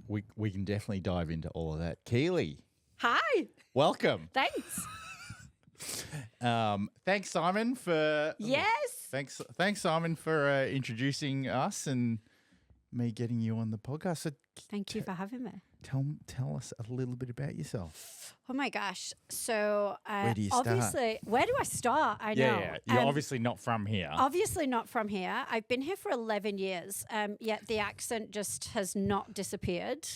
we can definitely dive into all of that. Keelie, Hi. welcome. Thanks. Thanks, Simon, for Yes. Thanks, Simon, for introducing us and me getting you on the podcast. So Thank you for having me. tell us a little bit about yourself. Oh my gosh. So Where do you start? obviously, where do I start? I know. Yeah. You're obviously not from here. Obviously not from here. I've been here for 11 years, yet the accent just has not disappeared.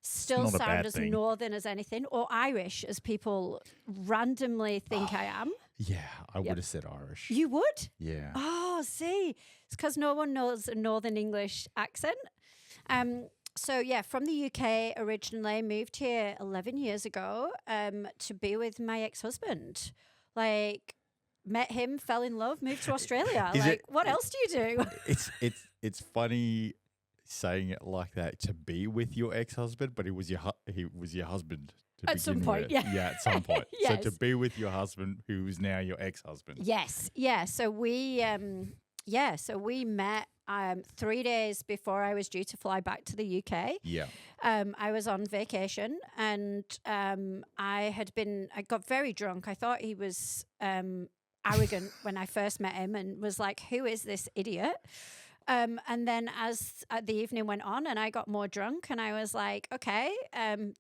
Still not a sound bad as thing. northern as anything, or Irish as people randomly think I am. Yeah, I would have said Irish. You would? Yeah. Oh, see, it's because no one knows a Northern English accent. So yeah, from the UK originally, moved here 11 years ago to be with my ex-husband. Like, met him, fell in love, moved to Australia. What else do you do? It's funny saying it like that, to be with your ex-husband, but he was your husband to At some begin point, with. yeah. Yeah, at some point. Yes. So to be with your husband, who is now your ex-husband. Yes, yeah. So we met 3 days before I was due to fly back to the UK. Yeah. I was on vacation and I got very drunk. I thought he was arrogant when I first met him and was like, who is this idiot? And then as the evening went on and I got more drunk and I was like, okay,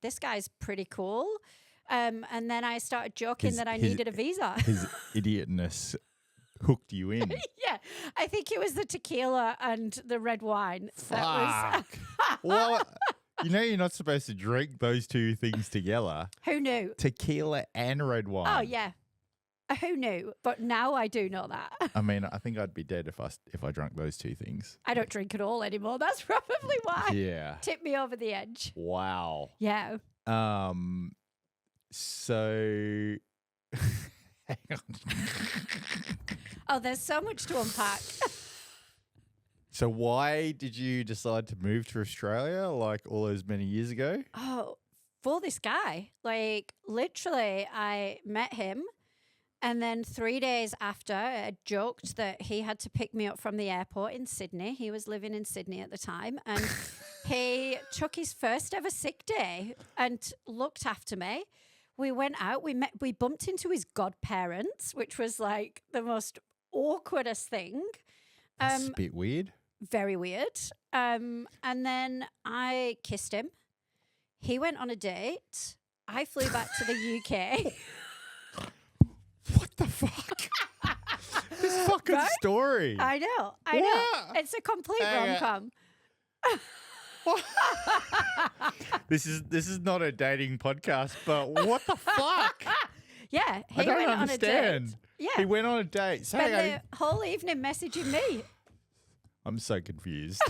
this guy's pretty cool. And then I started joking that I needed a visa. His idiotness hooked you in. Yeah, I think it was the tequila and the red wine. Fuck. Well, you know you're not supposed to drink those two things together. Who knew? Tequila and red wine. Oh, yeah. Who knew? But now I do know that. I mean, I think I'd be dead if I drank those two things. I don't drink at all anymore. That's probably why. Yeah. Tipped me over the edge. Wow. Yeah. So hang on. Oh, there's so much to unpack. So why did you decide to move to Australia like all those many years ago? Oh, for this guy. Like, literally, I met him. And then 3 days after, I joked that he had to pick me up from the airport in Sydney. He was living in Sydney at the time. And he took his first ever sick day and looked after me. We went out. We bumped into his godparents, which was like the most awkwardest thing. That's a bit weird. Very weird. And then I kissed him. He went on a date. I flew back to the UK. What the fuck? This fucking story. I know. What? It's a complete rom-com. This is not a dating podcast, but what the fuck? Yeah, I he don't went understand. on a date. Yeah. He went on a date. Spent the whole evening messaging me. I'm so confused.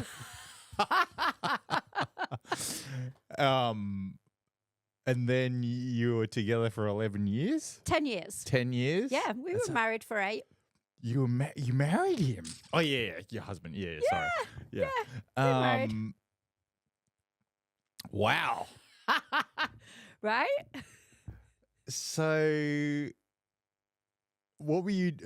And then you were together for 11 years? 10 years. 10 years? Yeah, we were married for 8. You married him? Oh, yeah, your husband. Yeah, sorry. Yeah. we were married. Wow. Right? So, what were you...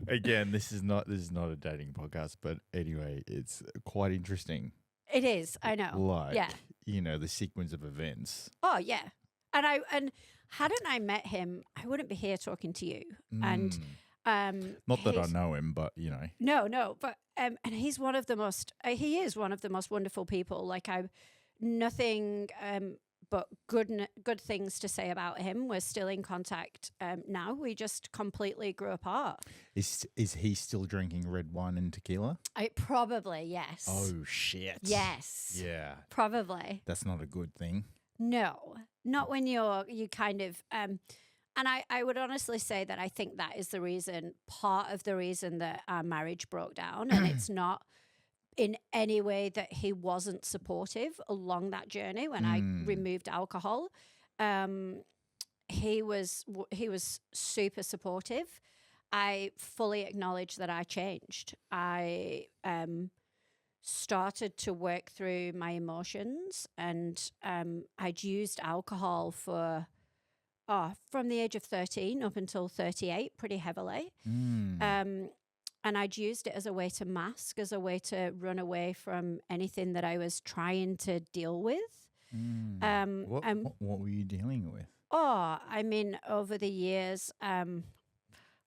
Again, this is not a dating podcast, but anyway, it's quite interesting. It is, I know. Like, yeah. you know, the sequence of events. Oh, yeah. And hadn't I met him, I wouldn't be here talking to you. And not that I know him, but you know. No, but and he is one of the most wonderful people. Like, I've nothing but good things to say about him. We're still in contact now. We just completely grew apart. Is he still drinking red wine and tequila? Probably, yes. Oh shit. Yes. Yeah. Probably. That's not a good thing. No, not when you kind of and I would honestly say that I think that is part of the reason that our marriage broke down, and it's not in any way that he wasn't supportive along that journey when I removed alcohol. He was super supportive. I fully acknowledge that I changed. I started to work through my emotions, and I'd used alcohol for from the age of 13 up until 38 pretty heavily. I'd used it as a way to mask, as a way to run away from anything that I was trying to deal with. What were you dealing with? Oh, I mean, over the years,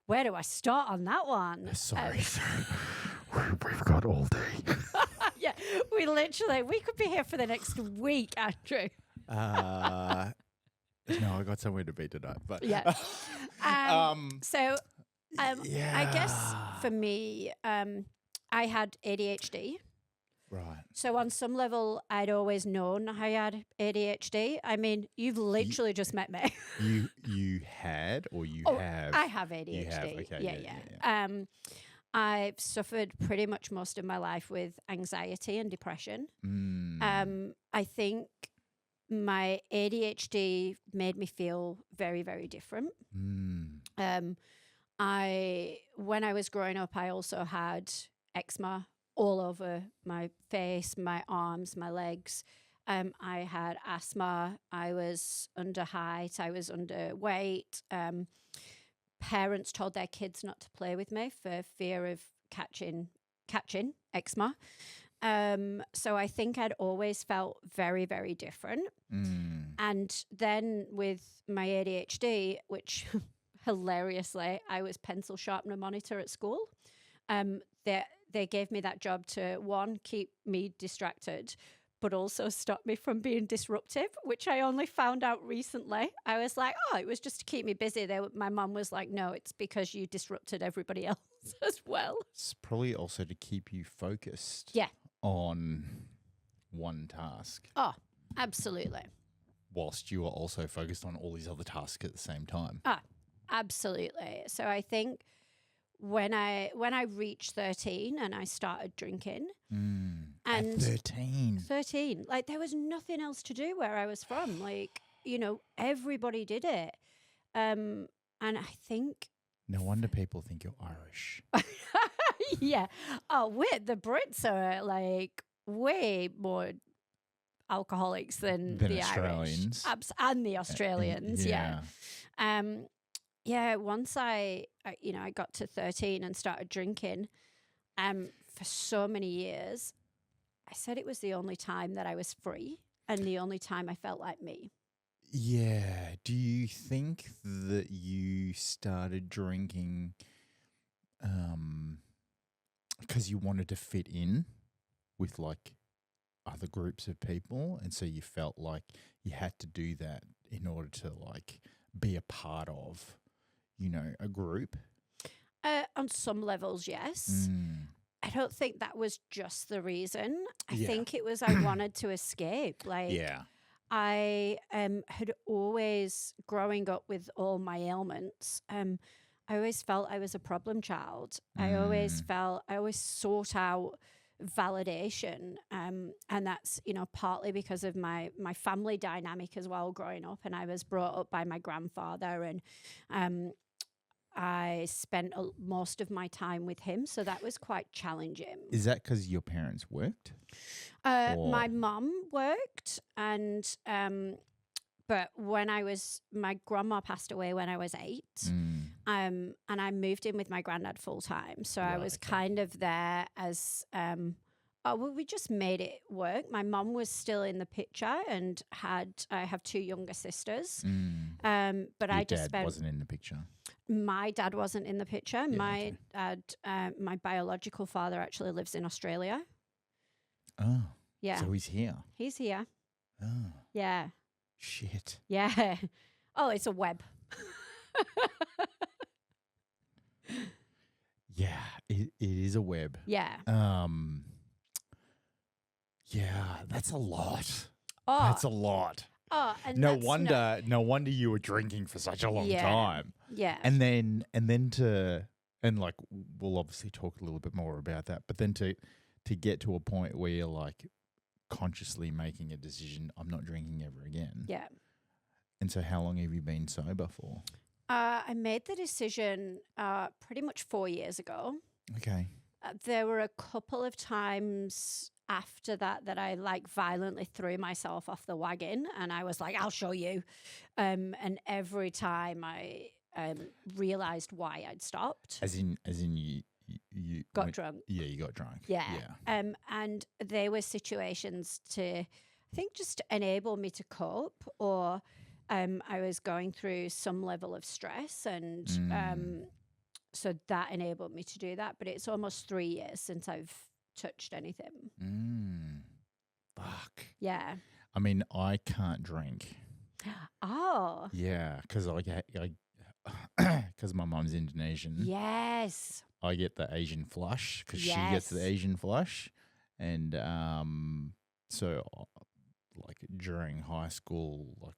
where do I start on that one? Sorry. We've got all day. Yeah, we could be here for the next week, Andrew. No, I got somewhere to be tonight. But Yeah. So I guess for me, I had ADHD. Right. So on some level, I'd always known I had ADHD. I mean, you've literally just met me. You had or you have? I have ADHD. You have. Okay. Yeah. I've suffered pretty much most of my life with anxiety and depression. I think my ADHD made me feel very, very different. When I was growing up, I also had eczema all over my face, my arms, my legs. I had asthma. I was under height. I was underweight. Parents told their kids not to play with me for fear of catching eczema. So I think I'd always felt very, very different. And then with my ADHD, which hilariously, I was pencil sharpener monitor at school. They gave me that job to, one, keep me distracted, but also stop me from being disruptive, which I only found out recently. I was like, oh, it was just to keep me busy. My mum was like, no, it's because you disrupted everybody else as well. It's probably also to keep you focused on one task. Oh, absolutely. Whilst you are also focused on all these other tasks at the same time. Absolutely. So I think when I reached 13 and I started drinking, and at 13, like there was nothing else to do where I was from. Like, everybody did it. And I think no wonder people think you're Irish. Yeah. Oh, the Brits are like way more alcoholics than the Australians. Irish. And the Australians, yeah. Once I got to 13 and started drinking, for so many years, I said it was the only time that I was free and the only time I felt like me. Yeah. Do you think that you started drinking because you wanted to fit in with like other groups of people, and so you felt like you had to do that in order to like be a part of, a group? On some levels, yes. I don't think that was just the reason. I think it was I wanted to escape. I had always, growing up with all my ailments, I always felt I was a problem child. I always sought out validation. And that's, partly because of my family dynamic as well growing up. And I was brought up by my grandfather, and I spent most of my time with him. So that was quite challenging. Is that because your parents worked? My mum worked, and but my grandma passed away when I was 8, and I moved in with my granddad full time. So I was kind of there as we just made it work. My mum was still in the picture, and I have 2 younger sisters. But your dad wasn't in the picture. My dad wasn't in the picture. My my biological father actually lives in Australia. Oh. Yeah. So he's here. He's here. Oh. Yeah. Shit. Yeah. Oh, it's a web. Yeah, it is a web. Yeah. Yeah, that's a lot. Oh. That's a lot. Oh, and no wonder you were drinking for such a long time. Yeah. And like we'll obviously talk a little bit more about that, but then to get to a point where you're like consciously making a decision, I'm not drinking ever again. Yeah. And so how long have you been sober for? I made the decision pretty much 4 years ago. Okay. There were a couple of times after that I like violently threw myself off the wagon, and I was like, I'll show you. And every time I realized why I'd stopped. As in got drunk. Yeah, you got drunk. Yeah. Yeah. And they were situations to, I think, just enable me to cope, or I was going through some level of stress, and so that enabled me to do that. But it's almost 3 years since I've touched anything. Fuck. Yeah. I mean, I can't drink. Oh. Yeah, because because my mum's Indonesian. Yes. I get the Asian flush because she Yes. gets the Asian flush, and so like during high school, like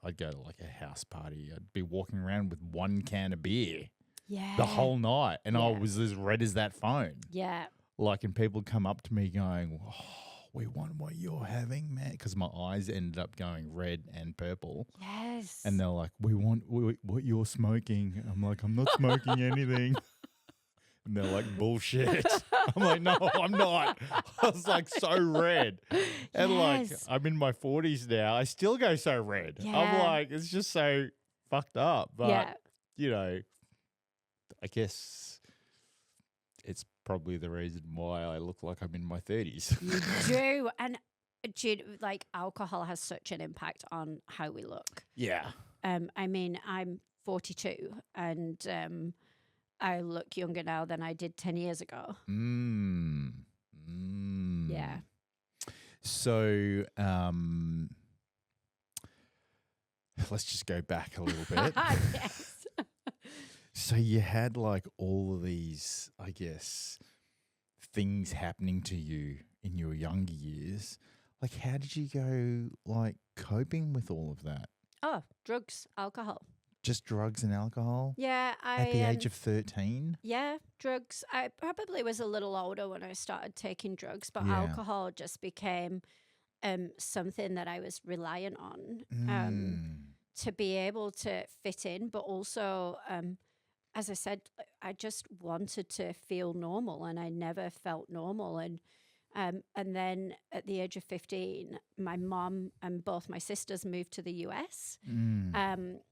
I'd go to like a house party. I'd be walking around with one can of beer Yeah. the whole night, and I Yeah. was as red as that phone. Yeah. Like, and people come up to me going, "Oh, we want what you're having, man," because my eyes ended up going red and purple. Yes. And they're like, "We want what you're smoking." I'm like, "I'm not smoking anything." And they're like, "Bullshit." I'm like, "No, I'm not." I was like so red. And like, Yes. I'm in my 40s now. I still go so red. I'm Yeah. like, it's just so fucked up. But, Yeah. you know, I guess it's probably the reason why I look like I'm in my 30s. You do. And like, alcohol has such an impact on how we look. Yeah. I mean, I'm 42, and I look younger now than I did 10 years ago. Yeah. So, let's just go back a little bit. Yes. So you had like all of these, I guess, things happening to you in your younger years. Like, how did you go like coping with all of that? Oh, drugs, alcohol. Just drugs and alcohol? Yeah. At the age of 13? Yeah, drugs. I probably was a little older when I started taking drugs, but Yeah. alcohol just became something that I was reliant on to be able to fit in, but also, as I said, I just wanted to feel normal, and I never felt normal. And then at the age of 15, my mom and both my sisters moved to the US.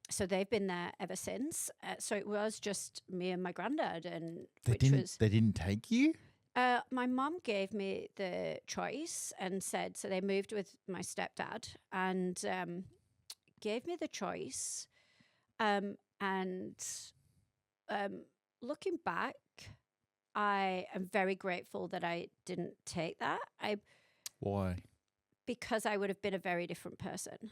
So they've been there ever since. So it was just me and my granddad, and They didn't take you? My mom gave me the choice and said, so they moved with my stepdad and gave me the choice. And looking back, I am very grateful that I didn't take that. Why? Because I would have been a very different person.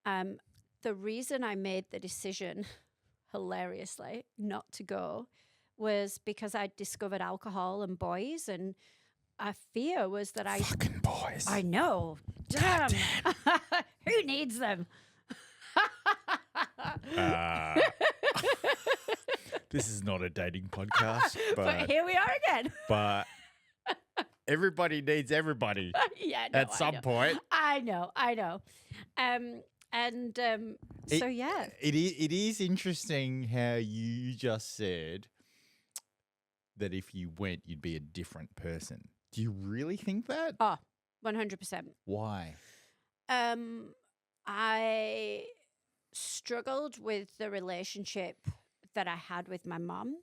The reason I made the decision, hilariously, not to go was because I discovered alcohol and boys, and a fear was that Fucking boys. I know. Damn. Who needs them? This is not a dating podcast, But here we are again. but everybody needs everybody Yeah, no, at some point. I know. So yeah. It is interesting how you just said that if you went, you'd be a different person. Do you really think that? Oh, 100%. Why? I struggled with the relationship that I had with my mum.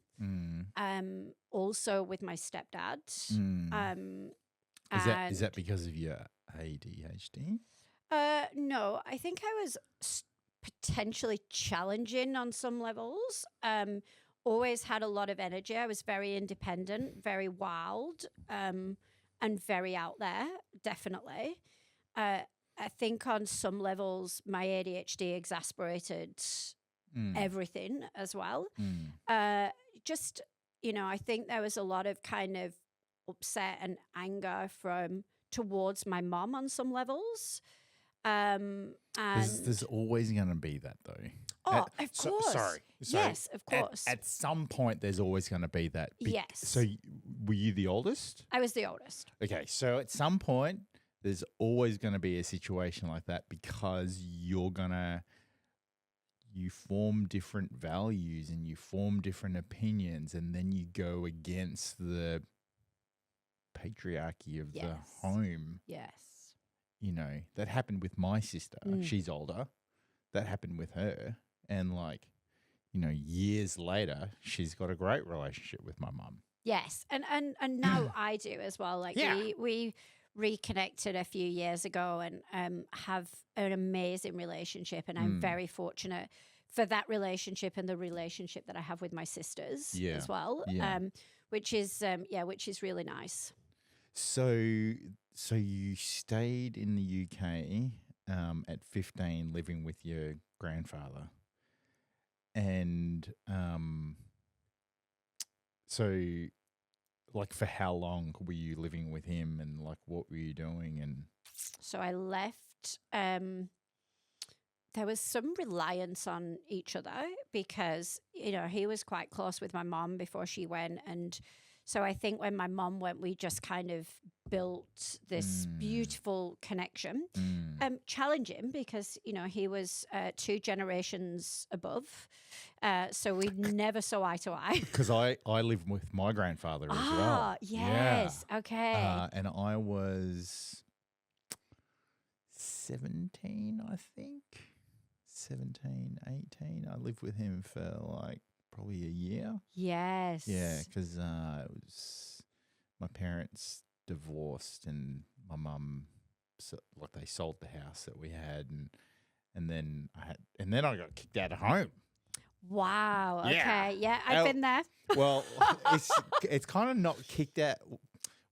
Also with my stepdad. Is that because of your ADHD? No, I think I was potentially challenging on some levels. Always had a lot of energy. I was very independent, very wild, and very out there, definitely. I think on some levels, my ADHD exasperated everything as well. Just, I think there was a lot of kind of upset and anger towards my mom on some levels. And There's always going to be that, though. of course. Sorry. Yes, of course. At some point, there's always going to be that. Yes. So were you the oldest? I was the oldest. Okay. So at some point, there's always going to be a situation like that because you form different values and you form different opinions, and then you go against the patriarchy of the home. Yes. That happened with my sister. She's older. That happened with her. And years later, she's got a great relationship with my mum. Yes, and now I do as well. Like Yeah. we reconnected a few years ago and have an amazing relationship, and I'm very fortunate for that relationship and the relationship that I have with my sisters Yeah. as well. Yeah. Which is which is really nice. So you stayed in the UK at 15, living with your grandfather, and so like for how long were you living with him, and like what were you doing? And So I left. There was some reliance on each other because, you know, he was quite close with my mom before she went. And so I think when my mom went, we just kind of built this beautiful connection. Challenging because, you know, he was 2 generations above. So we never saw eye to eye. because I lived with my grandfather as well. Yes. Okay. And I was 17, I think. 17, 18. I lived with him for like probably a year. Yes. Yeah, because it was my parents divorced, and my mum, like they sold the house that we had, and then I got kicked out of home. Wow. Yeah. Okay. Yeah, I've been there. Well, it's kind of not kicked out.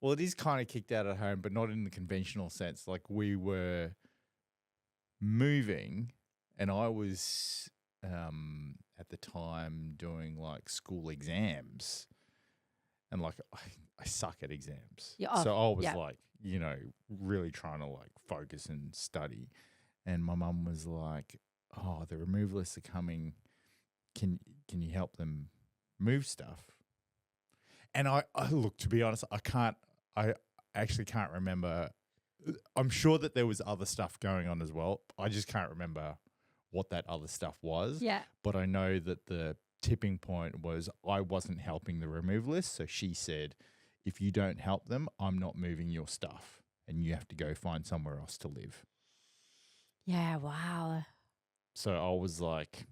Well, it is kind of kicked out at home, but not in the conventional sense. Like we were moving, and I was at the time doing like school exams, and like I suck at exams. Yeah, So I was yeah. like, you know, really trying to like focus and study. And my mum was like, "Oh, the removalists are coming. Can you help them move stuff?" And I look, to be honest, I actually can't remember. I'm sure that there was other stuff going on as well. I just can't remember what that other stuff was. Yeah. But I know that the tipping point was I wasn't helping the removalists. So she said, if you don't help them, I'm not moving your stuff, and you have to go find somewhere else to live. Yeah. Wow. So I was like,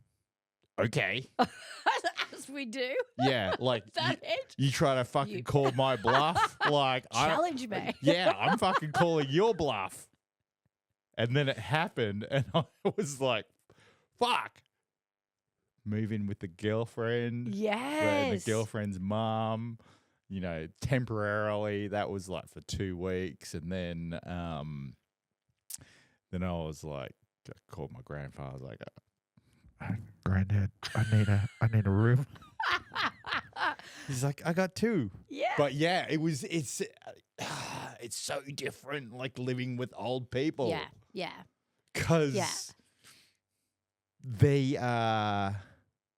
okay. As we do. Yeah, like That it? you try to fucking call my bluff. Like Challenge me. Yeah, I'm fucking calling your bluff. And then it happened, and I was like, fuck. Move in with the girlfriend. Yes. The girlfriend's mom, you know, temporarily. That was like for 2 weeks. And then I was like, I called my grandfather. I was like, Granddad, I need a room. He's like, I got 2. Yeah. But yeah, it's so different, like living with old people. Yeah. Yeah. Because they are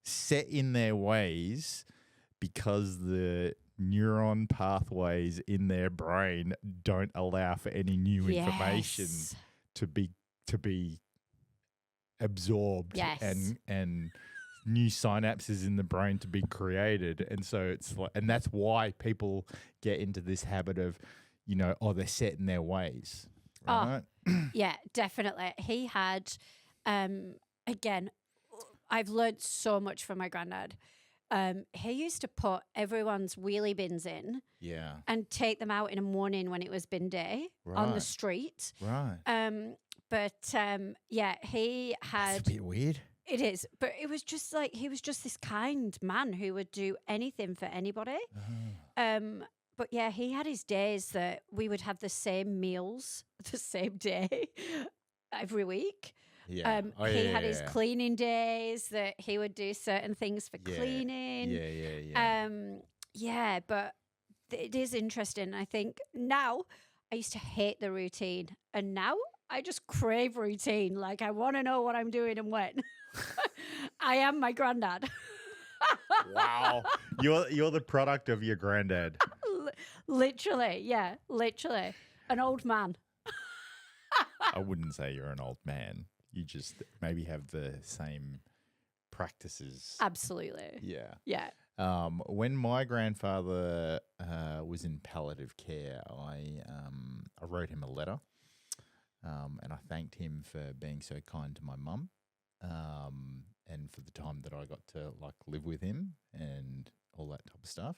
set in their ways, because the neuron pathways in their brain don't allow for any new information to be absorbed. Yes. and new synapses in the brain to be created. And so it's like, and that's why people get into this habit of, you know, they're set in their ways. Right? Yeah, definitely. He had, again, I've learned so much from my granddad. He used to put everyone's wheelie bins in Yeah. and take them out in the morning when it was bin day on the Right. street. Right. Yeah, he had. That's a bit weird. It is, but it was just like he was just this kind man who would do anything for anybody. But yeah, he had his days that we would have the same meals the same day every week. Yeah. He had his cleaning days that he would do certain things for Yeah. cleaning. Yeah. Yeah, but it is interesting. I think now I used to hate the routine, and now I just crave routine. Like I want to know what I'm doing and when. I am my granddad. Wow. You're the product of your granddad. Literally, yeah, literally. An old man. I wouldn't say you're an old man. You just maybe have the same practices. Absolutely. Yeah. Yeah. When my grandfather was in palliative care, I wrote him a letter, and I thanked him for being so kind to my mum, and for the time that I got to like live with him and all that type of stuff.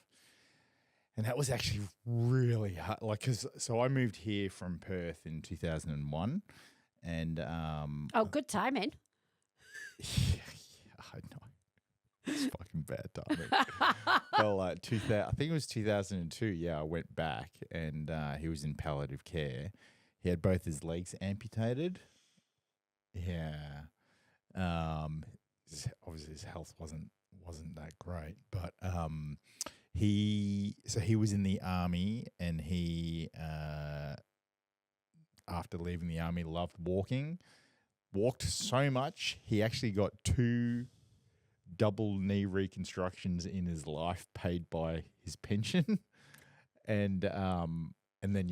And that was actually really hard. Like, so I moved here from Perth in 2001, and Oh, good timing. yeah, I know. It's fucking bad timing. Well, I think it was 2002. Yeah, I went back, and he was in palliative care. He had both his legs amputated. Yeah. Obviously his health wasn't that great, but he was in the army, and he after leaving the army loved walking. Walked so much he actually got 2 double knee reconstructions in his life paid by his pension. And then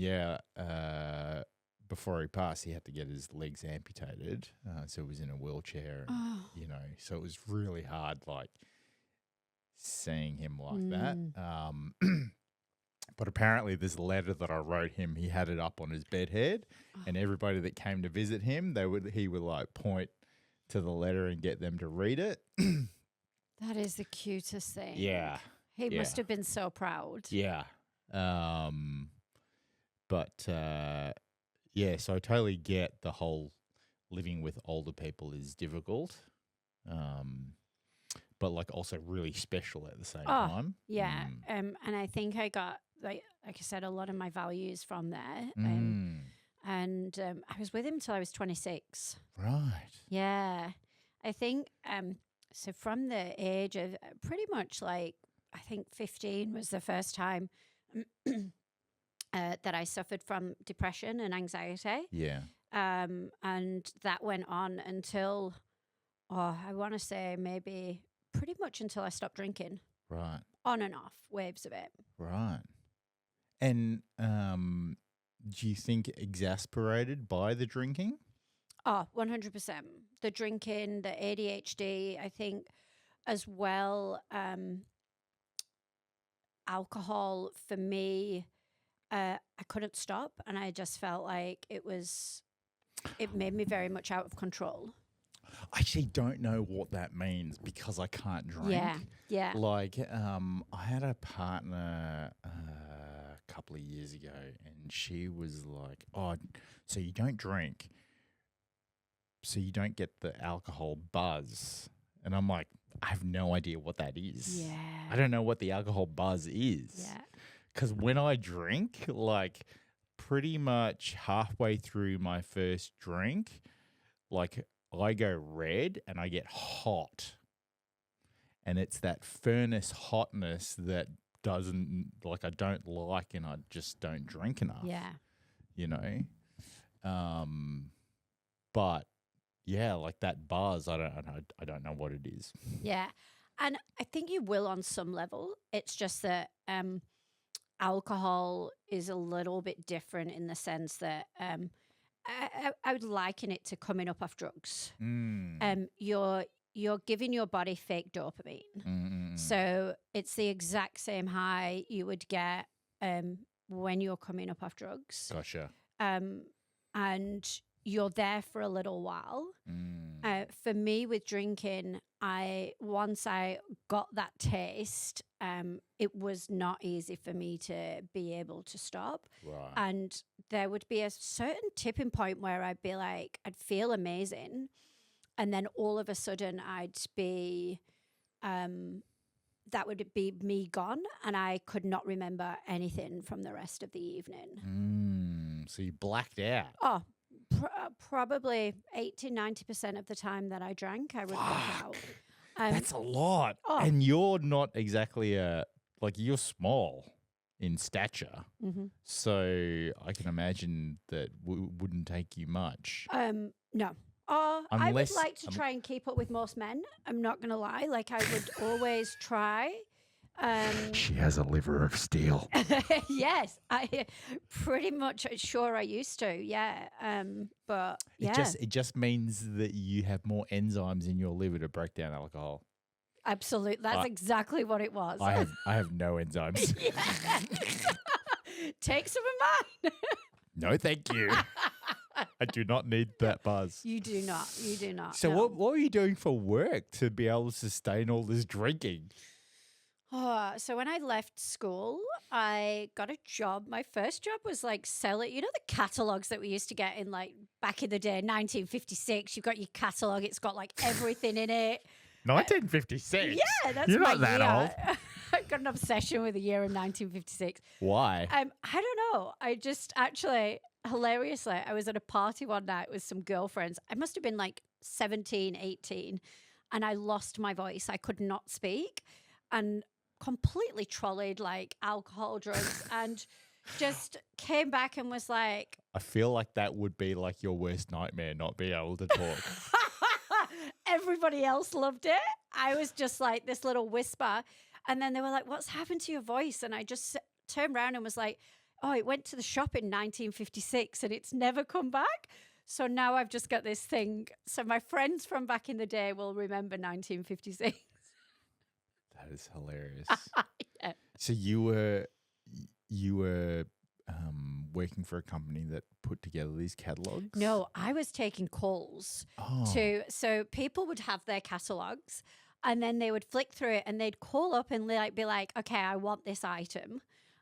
before he passed, he had to get his legs amputated, so he was in a wheelchair, and, so it was really hard, like, seeing him like that. But apparently this letter that I wrote him, he had it up on his bedhead, and everybody that came to visit him, he would like point to the letter and get them to read it. That is the cutest thing. Yeah. He must have been so proud. Yeah. So I totally get the whole living with older people is difficult, but like also really special at the same time. Yeah. And I think I got, like I said, a lot of my values from there. And I was with him till I was 26. Right. Yeah. I think, so from the age of pretty much like, I think 15 was the first time that I suffered from depression and anxiety. Yeah. And that went on until, I want to say maybe pretty much until I stopped drinking. Right. On and off, waves of it. Right. And do you think exasperated by the drinking? Oh, 100%. The drinking, the ADHD, I think as well, alcohol for me, I couldn't stop, and I just felt like it made me very much out of control. I actually don't know what that means because I can't drink. Yeah. Like, I had a partner a couple of years ago, and she was like, "Oh, so you don't drink, so you don't get the alcohol buzz." And I'm like, I have no idea what that is. Yeah. I don't know what the alcohol buzz is. Yeah. Because when I drink, like pretty much halfway through my first drink, like I go red and I get hot. And it's that furnace hotness that I don't like, and I just don't drink enough. Yeah. You know? But yeah, like that buzz, I don't know what it is. Yeah. And I think you will on some level. It's just that alcohol is a little bit different in the sense that I would liken it to coming up off drugs. You're giving your body fake dopamine. So it's the exact same high you would get when you're coming up off drugs. Gotcha. And you're there for a little while. For me with drinking, once I got that taste, it was not easy for me to be able to stop. Right. And there would be a certain tipping point where I'd feel amazing. And then all of a sudden I'd be, that would be me gone, and I could not remember anything from the rest of the evening. So you blacked out. Oh, probably 80-90% of the time that I drank, I would black out. That's a lot. Oh. And you're not exactly you're small in stature. So I can imagine that wouldn't take you much. No. I would Unless- like to try and keep up with most men. I'm not going to lie. Like, I would always try. She has a liver of steel. Yes, I pretty much sure I used to. Yeah. But yeah. It just means that you have more enzymes in your liver to break down alcohol. Absolutely. That's exactly what it was. I have no enzymes. Take some of mine. No, thank you. I do not need that buzz. You do not. You do not. So no. what were you doing for work to be able to sustain all this drinking? So when I left school, I got a job. My first job was like selling, you know, the catalogs that we used to get in like back in the day, 1956. You've got your catalog, it's got like everything in it. 1956. Yeah, that's You're my not that year. old. I've got an obsession with the year in 1956. Why? I don't know. I just actually, hilariously, I was at a party one night with some girlfriends. I must have been like 17, 18, and I lost my voice. I could not speak and completely trolleyed like alcohol, drugs, and just came back and was like, I feel like that would be like your worst nightmare, not being able to talk. everybody else loved it. I was just like this little whisper. And then they were like, what's happened to your voice? And I just turned around and was like, oh, it went to the shop in 1956 and it's never come back. So now I've just got this thing. So my friends from back in the day will remember 1956. That is hilarious. Yeah. So you were working for a company that put together these catalogs? No, I was taking calls so people would have their catalogs and then they would flick through it and they'd call up and like be like, okay, I want this item.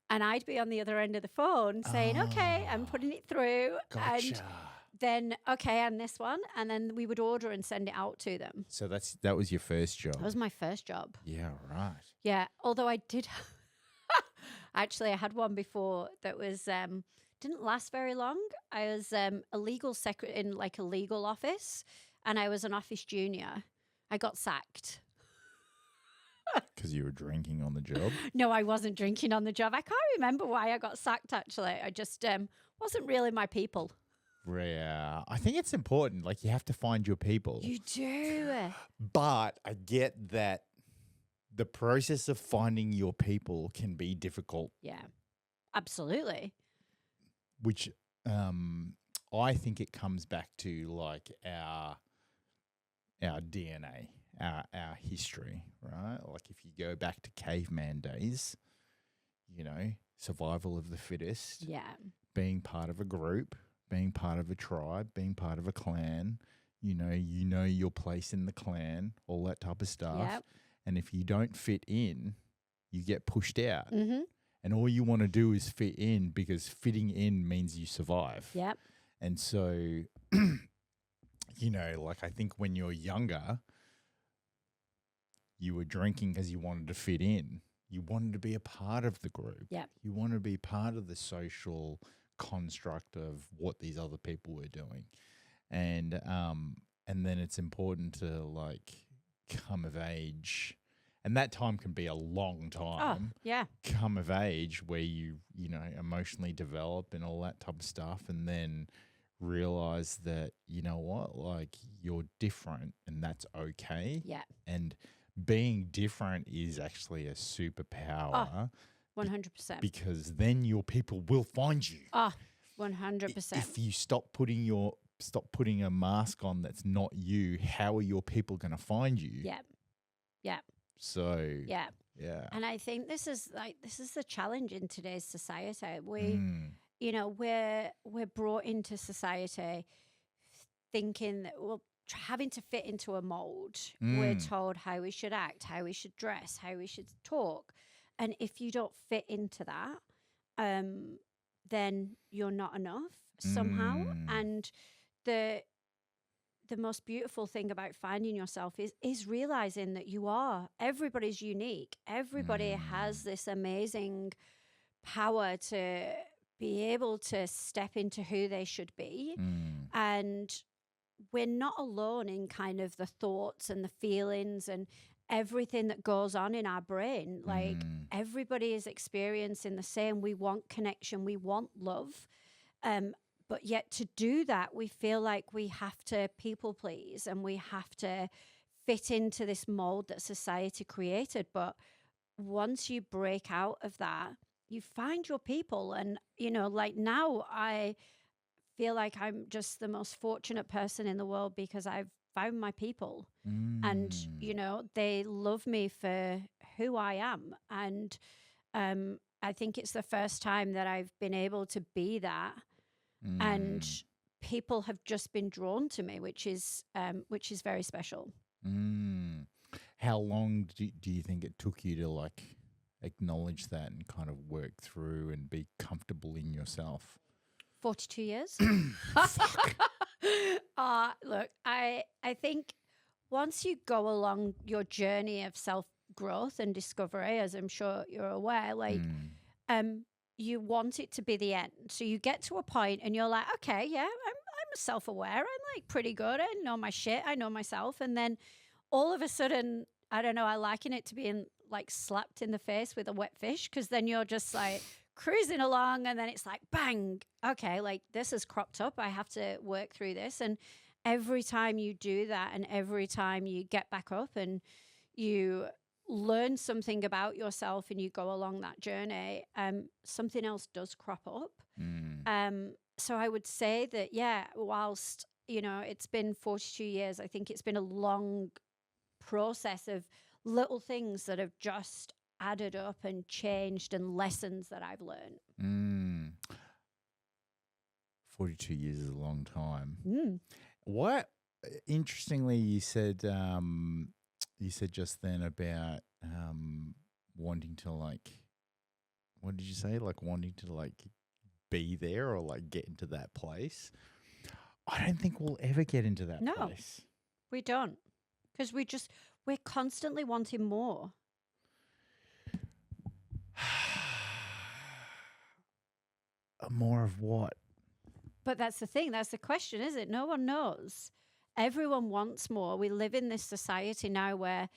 And I'd be on the other end of the phone saying, okay, I'm putting it through. Gotcha. And then, okay, and this one. And then we would order and send it out to them. So that was your first job? That was my first job. Yeah, right. Yeah, although I did actually, I had one before that was didn't last very long. I was a legal secretary in like a legal office, and I was an office junior. I got sacked. Because you were drinking on the job? No, I wasn't drinking on the job. I can't remember why I got sacked, actually. I just wasn't really my people. Yeah. I think it's important. Like, you have to find your people. You do. But I get that the process of finding your people can be difficult. Yeah, absolutely. Which I think it comes back to like our DNA, our history, right? Like if you go back to caveman days, you know, survival of the fittest, Yeah. being part of a group, being part of a tribe, being part of a clan, you know your place in the clan, all that type of stuff. Yep. And if you don't fit in, you get pushed out. Mm-hmm. And all you want to do is fit in because fitting in means you survive. Yep. And so, you know, like I think when you're younger, you were drinking because you wanted to fit in. You wanted to be a part of the group. Yep. You want to be part of the social construct of what these other people were doing. And then it's important to like come of age. And that time can be a long time. Oh, yeah. Come of age where you emotionally develop and all that type of stuff, and then realize that, you know what, like you're different and that's okay. Yeah. And being different is actually a superpower. 100%. Because then your people will find you. 100%. If you stop putting a mask on that's not you, how are your people going to find you? Yeah. Yeah. So yeah. Yeah. And I think this is the challenge in today's society. We're brought into society thinking that having to fit into a mold. We're told how we should act, how we should dress, how we should talk. And if you don't fit into that, then you're not enough somehow. And the most beautiful thing about finding yourself is realizing that everybody's unique. Everybody has this amazing power to be able to step into who they should be. And we're not alone in kind of the thoughts and the feelings and everything that goes on in our brain. Like everybody is experiencing the same. We want connection. We want love. But yet to do that, we feel like we have to people please and we have to fit into this mold that society created. But once you break out of that, you find your people. And, like now I feel like I'm just the most fortunate person in the world because I've found my people. And, they love me for who I am. And I think it's the first time that I've been able to be that. And people have just been drawn to me, which is very special. How long do you think it took you to like acknowledge that and kind of work through and be comfortable in yourself? 42 years. Fuck. Look, I think once you go along your journey of self-growth and discovery, as I'm sure you're aware, like, you want it to be the end. So you get to a point and you're like, okay, yeah, I'm self-aware. I'm like pretty good. I know my shit. I know myself. And then all of a sudden, I don't know, I liken it to being like slapped in the face with a wet fish, because then you're just like cruising along and then it's like, bang, okay, like this has cropped up. I have to work through this. And every time you do that and every time you get back up and you learn something about yourself and you go along that journey, something else does crop up. So I would say that, yeah, whilst, you know, it's been 42 years, I think it's been a long process of little things that have just added up and changed and lessons that I've learned. 42 years is a long time. What, interestingly, you said just then about wanting to, like, what did you say? Like wanting to like be there or like get into that place. I don't think we'll ever get into that place. We don't, because we're constantly wanting more. More of what? But that's the thing. That's the question, is it? No one knows. Everyone wants more. We live in this society now where,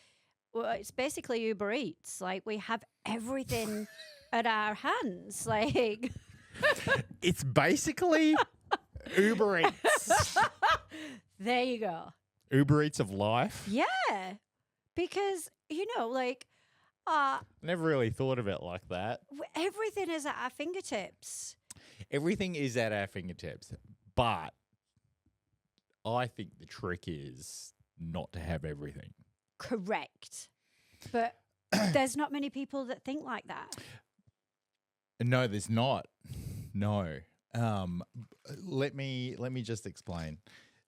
well, it's basically Uber Eats. Like, we have everything at our hands. Like, it's basically Uber Eats. There you go. Uber Eats of life. Yeah. Because, you know, like, never really thought of it like that. Everything is at our fingertips. Everything is at our fingertips. But I think the trick is not to have everything. Correct. But there's not many people that think like that. No, there's not. No. Let me just explain.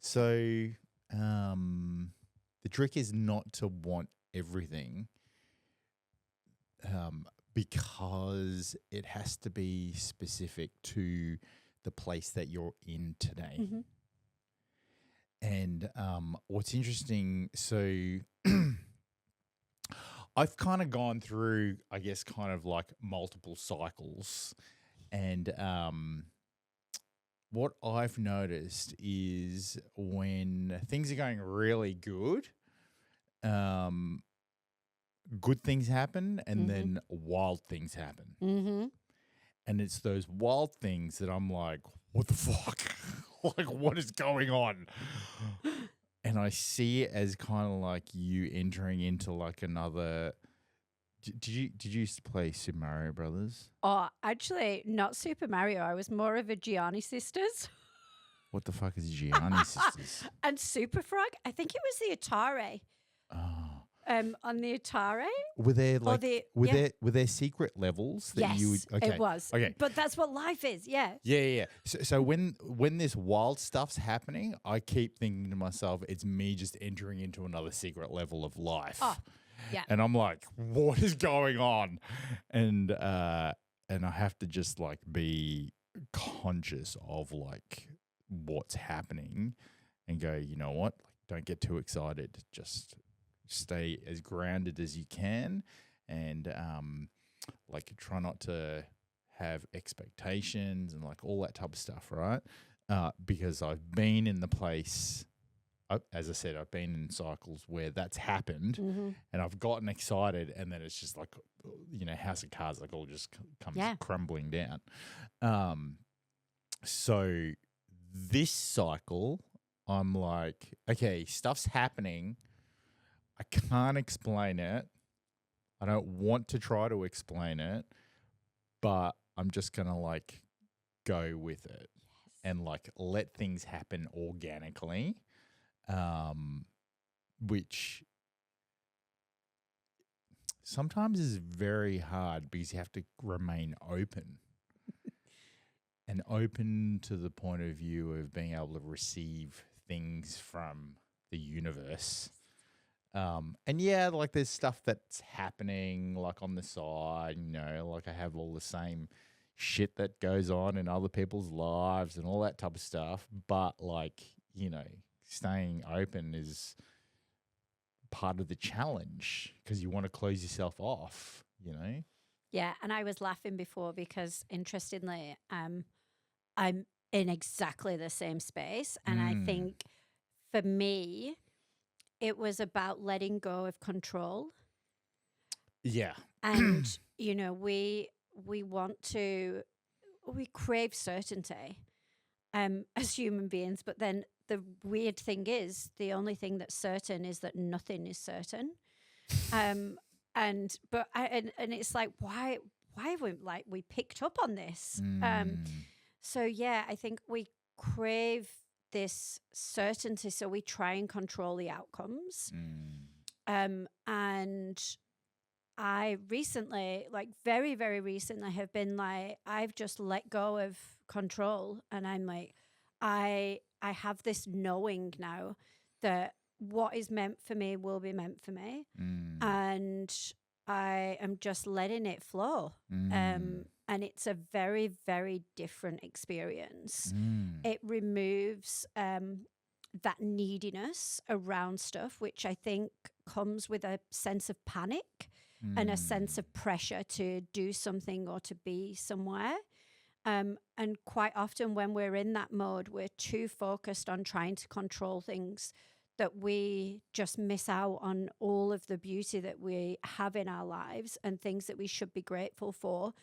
So, the trick is not to want everything, because it has to be specific to the place that you're in today. Mm-hmm. And what's interesting, so I've kind of gone through, I guess, kind of like multiple cycles. And what I've noticed is when things are going really good, good things happen and then wild things happen. Mm-hmm. And it's those wild things that I'm like, what the fuck? Like, what is going on? And I see it as kind of like you entering into like another. Did you used to play Super Mario Brothers? Oh, actually, not Super Mario. I was more of a Gianni Sisters. What the fuck is Gianni Sisters? And Super Frog. I think it was the Atari. Oh. On the Atari. Were there like were there secret levels that yes, you would? Okay. It was. Okay, but that's what life is. Yeah. Yeah. So when this wild stuff's happening, I keep thinking to myself, it's me just entering into another secret level of life. Oh, yeah. And I'm like, what is going on? And I have to just like be conscious of like what's happening, and go, you know what? Like, don't get too excited. Just stay as grounded as you can, and like try not to have expectations and like all that type of stuff, right? Because I've been in the place, as I said, I've been in cycles where that's happened, and I've gotten excited, and then it's just like, you know, house of cards, like all just comes crumbling down. So this cycle, I'm like, okay, stuff's happening. I can't explain it. I don't want to try to explain it, but I'm just going to like go with it and like let things happen organically, which sometimes is very hard because you have to remain open and open to the point of view of being able to receive things from the universe. And yeah, like there's stuff that's happening like on the side, you know, like I have all the same shit that goes on in other people's lives and all that type of stuff. But like, you know, staying open is part of the challenge because you want to close yourself off, you know? Yeah, and I was laughing before because interestingly, I'm in exactly the same space. And I think for me, it was about letting go of control. Yeah. And, you know, we crave certainty as human beings, but then the weird thing is the only thing that's certain is that nothing is certain. And it's like, why haven't like we picked up on this? So yeah, I think we crave this certainty, so we try and control the outcomes. And I recently, like very, very recently, have been like, I've just let go of control, and I'm like, I have this knowing now that what is meant for me will be meant for me, and I am just letting it flow. And it's a very, very different experience. It removes that neediness around stuff, which I think comes with a sense of panic and a sense of pressure to do something or to be somewhere. And quite often when we're in that mode, we're too focused on trying to control things that we just miss out on all of the beauty that we have in our lives and things that we should be grateful for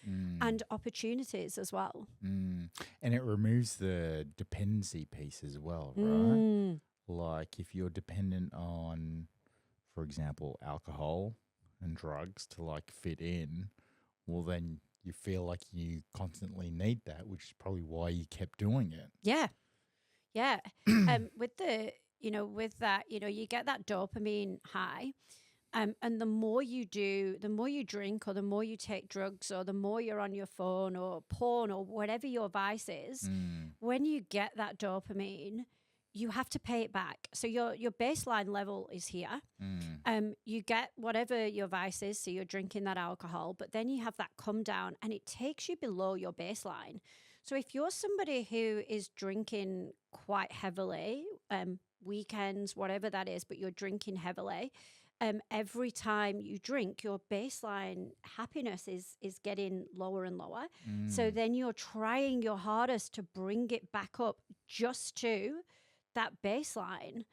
and opportunities as well. And it removes the dependency piece as well, right? Like if you're dependent on, for example, alcohol and drugs to like fit in, well then you feel like you constantly need that, which is probably why you kept doing it. Yeah. With that, you get that dopamine high. And the more you do, the more you drink or the more you take drugs or the more you're on your phone or porn or whatever your vice is, when you get that dopamine, you have to pay it back. So your baseline level is here. You get whatever your vice is, so you're drinking that alcohol, but then you have that come down and it takes you below your baseline. So if you're somebody who is drinking quite heavily, weekends, whatever that is, but you're drinking heavily, every time you drink, your baseline happiness is getting lower and lower. So then you're trying your hardest to bring it back up just to that baseline.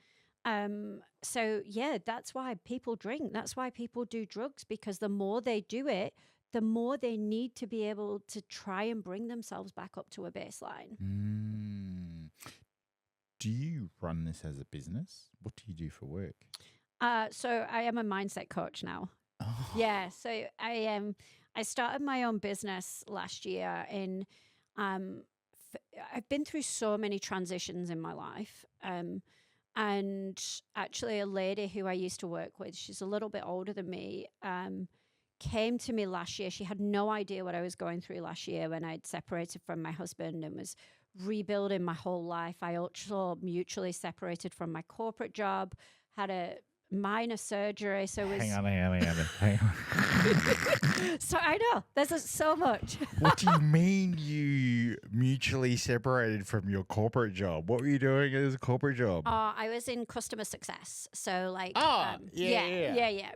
So yeah, that's why people drink. That's why people do drugs, because the more they do it, the more they need to be able to try and bring themselves back up to a baseline. Do you run this as a business? What do you do for work? So I am a mindset coach now. Oh. Yeah. So I started my own business last year, and I've been through so many transitions in my life. And actually a lady who I used to work with, she's a little bit older than me, came to me last year. She had no idea what I was going through last year when I'd separated from my husband and was rebuilding my whole life. I also mutually separated from my corporate job, had a minor surgery. So hang on. So I know there's so much. What do you mean you mutually separated from your corporate job? What were you doing as a corporate job? I was in customer success. So like,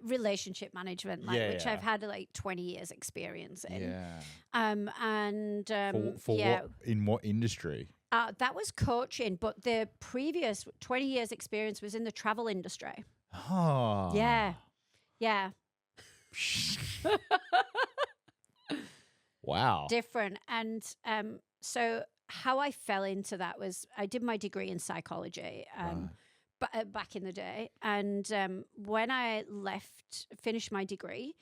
relationship management, which I've had like 20 years experience in. Yeah. For what, in what industry? That was coaching, but the previous 20 years experience was in the travel industry. Oh. Yeah. Wow. Different. And so how I fell into that was I did my degree in psychology back in the day. And when I finished my degree,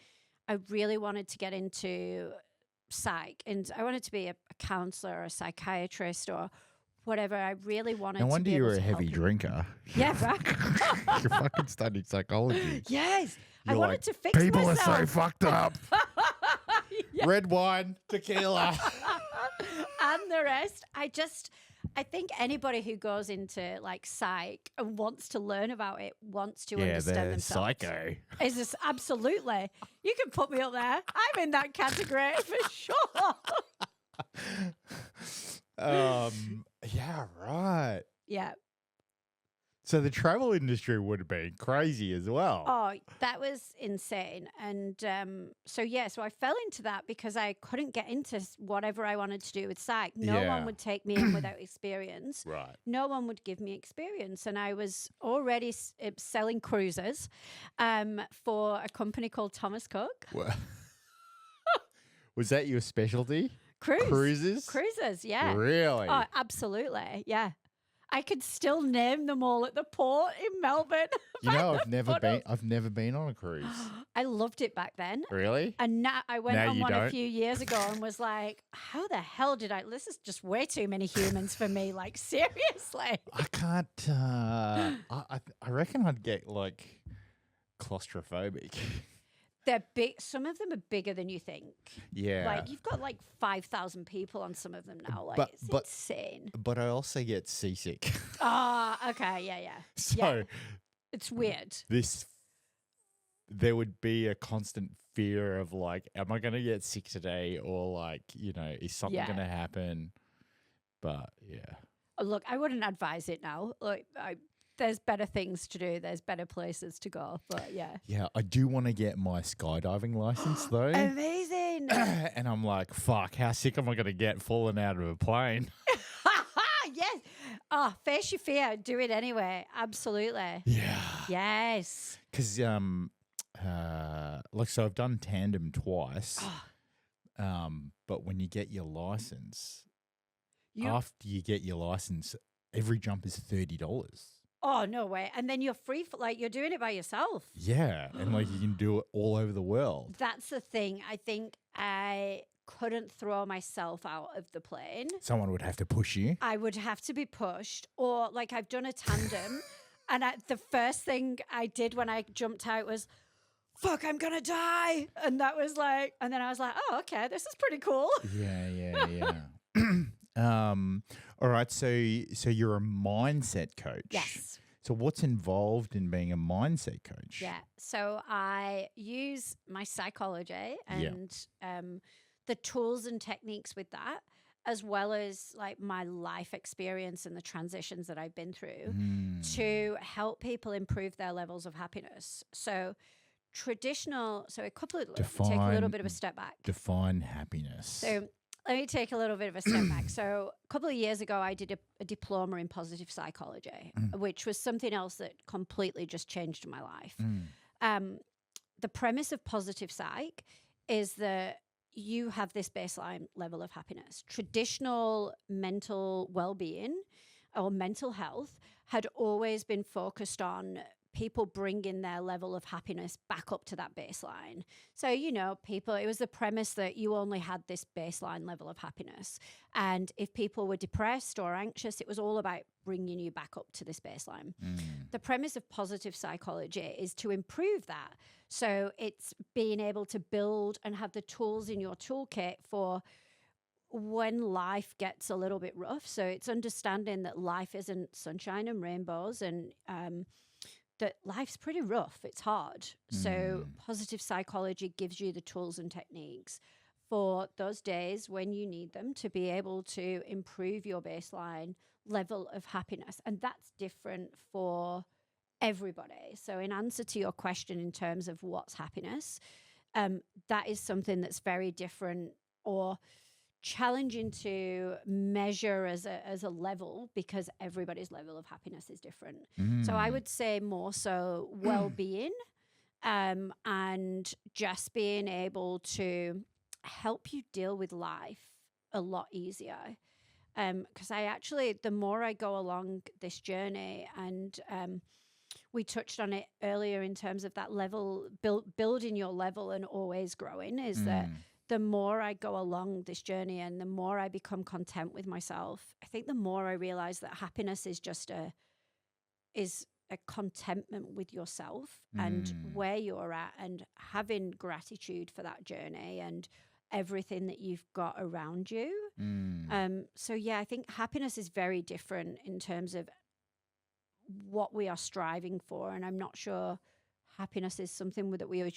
I really wanted to get into psych. And I wanted to be a counselor or a psychiatrist or whatever. I really wanted to be able to. No wonder you were a heavy drinker. Yeah, right. You fucking studied psychology. Yes. You're I wanted to fix people myself. Are so fucked up. Yeah. Red wine, tequila. And the rest. I think anybody who goes into like psych and wants to learn about it wants to Yeah, understand they're themselves. psycho. Is this absolutely? You can put me up there. I'm in that category for sure. Yeah, right. Yeah. So the travel industry would have been crazy as well. Oh, that was insane. And so I fell into that because I couldn't get into whatever I wanted to do with psych. No Yeah. one would take me in without experience. Right. No one would give me experience. And I was already selling cruises for a company called Thomas Cook. Was that your specialty? Cruises, yeah. Really? Oh, absolutely, yeah. I could still name them all at the port in Melbourne. You know, I've never been on a cruise. I loved it back then. Really? And now I went Now on you one a don't? few years ago and was like, how the hell did this is just way too many humans for me. Like, seriously. I can't. I reckon I'd get like claustrophobic. They're big. Some of them are bigger than you think. Yeah. Like, you've got like 5,000 people on some of them now. Like, But- it's but- insane. But I also get seasick. Okay. Yeah. So Yeah. It's weird. there would be a constant fear of like, am I going to get sick today? Or like, is something Yeah. going to happen? But yeah. Look, I wouldn't advise it now. Like, there's better things to do. There's better places to go. But yeah. Yeah, I do want to get my skydiving license though. Amazing. And I'm like, fuck, how sick am I going to get falling out of a plane? Yes. Oh, face your fear. Do it anyway. Absolutely. Yeah. Yes. Because, so I've done tandem twice. But when you get your license, after you get your license, every jump is $30. Oh, no way. And then you're free for you're doing it by yourself. Yeah. And like you can do it all over the world. That's the thing. I think I couldn't throw myself out of the plane. Someone would have to push you. I would have to be pushed, or like I've done a tandem. And the first thing I did when I jumped out was, fuck, I'm going to die. And that was like, and then I was like, oh, okay, this is pretty cool. Yeah. All right. So you're a mindset coach. Yes. So what's involved in being a mindset coach? Yeah. So I use my psychology and the tools and techniques with that, as well as like my life experience and the transitions that I've been through to help people improve their levels of happiness. So take a little bit of a step back. Define happiness. So let me take a little bit of a step back. So a couple of years ago, I did a diploma in positive psychology, which was something else that completely just changed my life. The premise of positive psych is that you have this baseline level of happiness. Traditional mental well-being or mental health had always been focused on people bringing their level of happiness back up to that baseline. So, it was the premise that you only had this baseline level of happiness. And if people were depressed or anxious, it was all about bringing you back up to this baseline. The premise of positive psychology is to improve that. So it's being able to build and have the tools in your toolkit for when life gets a little bit rough. So it's understanding that life isn't sunshine and rainbows, and that life's pretty rough. It's hard. So positive psychology gives you the tools and techniques for those days when you need them to be able to improve your baseline level of happiness. And that's different for everybody. So in answer to your question in terms of what's happiness, that is something that's very different or challenging to measure as a level, because everybody's level of happiness is different. So I would say more so well-being and just being able to help you deal with life a lot easier. Because the more I go along this journey, and we touched on it earlier in terms of that level, building your level and always growing, is that the more I go along this journey and the more I become content with myself, I think the more I realize that happiness is just a contentment with yourself and where you're at, and having gratitude for that journey and everything that you've got around you. So yeah, I think happiness is very different in terms of what we are striving for, and I'm not sure happiness is something that we are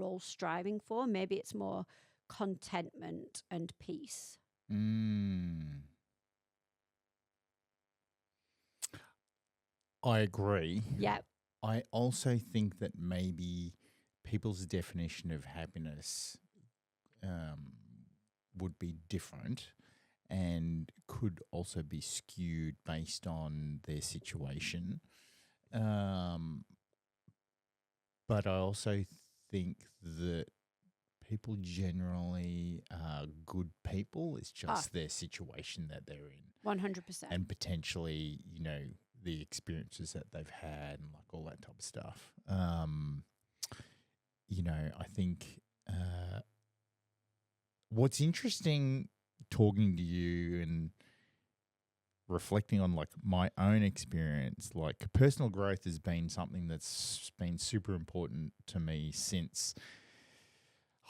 all striving for. Maybe it's more contentment and peace. I agree. Yeah. I also think that maybe people's definition of happiness would be different and could also be skewed based on their situation. But I also think that people generally are good people. It's just their situation that they're in. 100%. And potentially, you know, the experiences that they've had and like all that type of stuff. You know, I think what's interesting talking to you and reflecting on like my own experience, like personal growth has been something that's been super important to me since,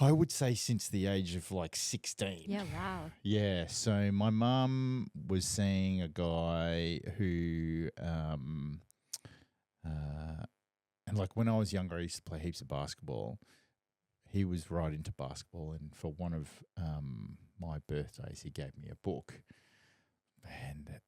I would say, since the age of like 16. Yeah, wow. Yeah. So my mum was seeing a guy who, and like when I was younger, I used to play heaps of basketball. He was right into basketball, and for one of my birthdays, he gave me a book, and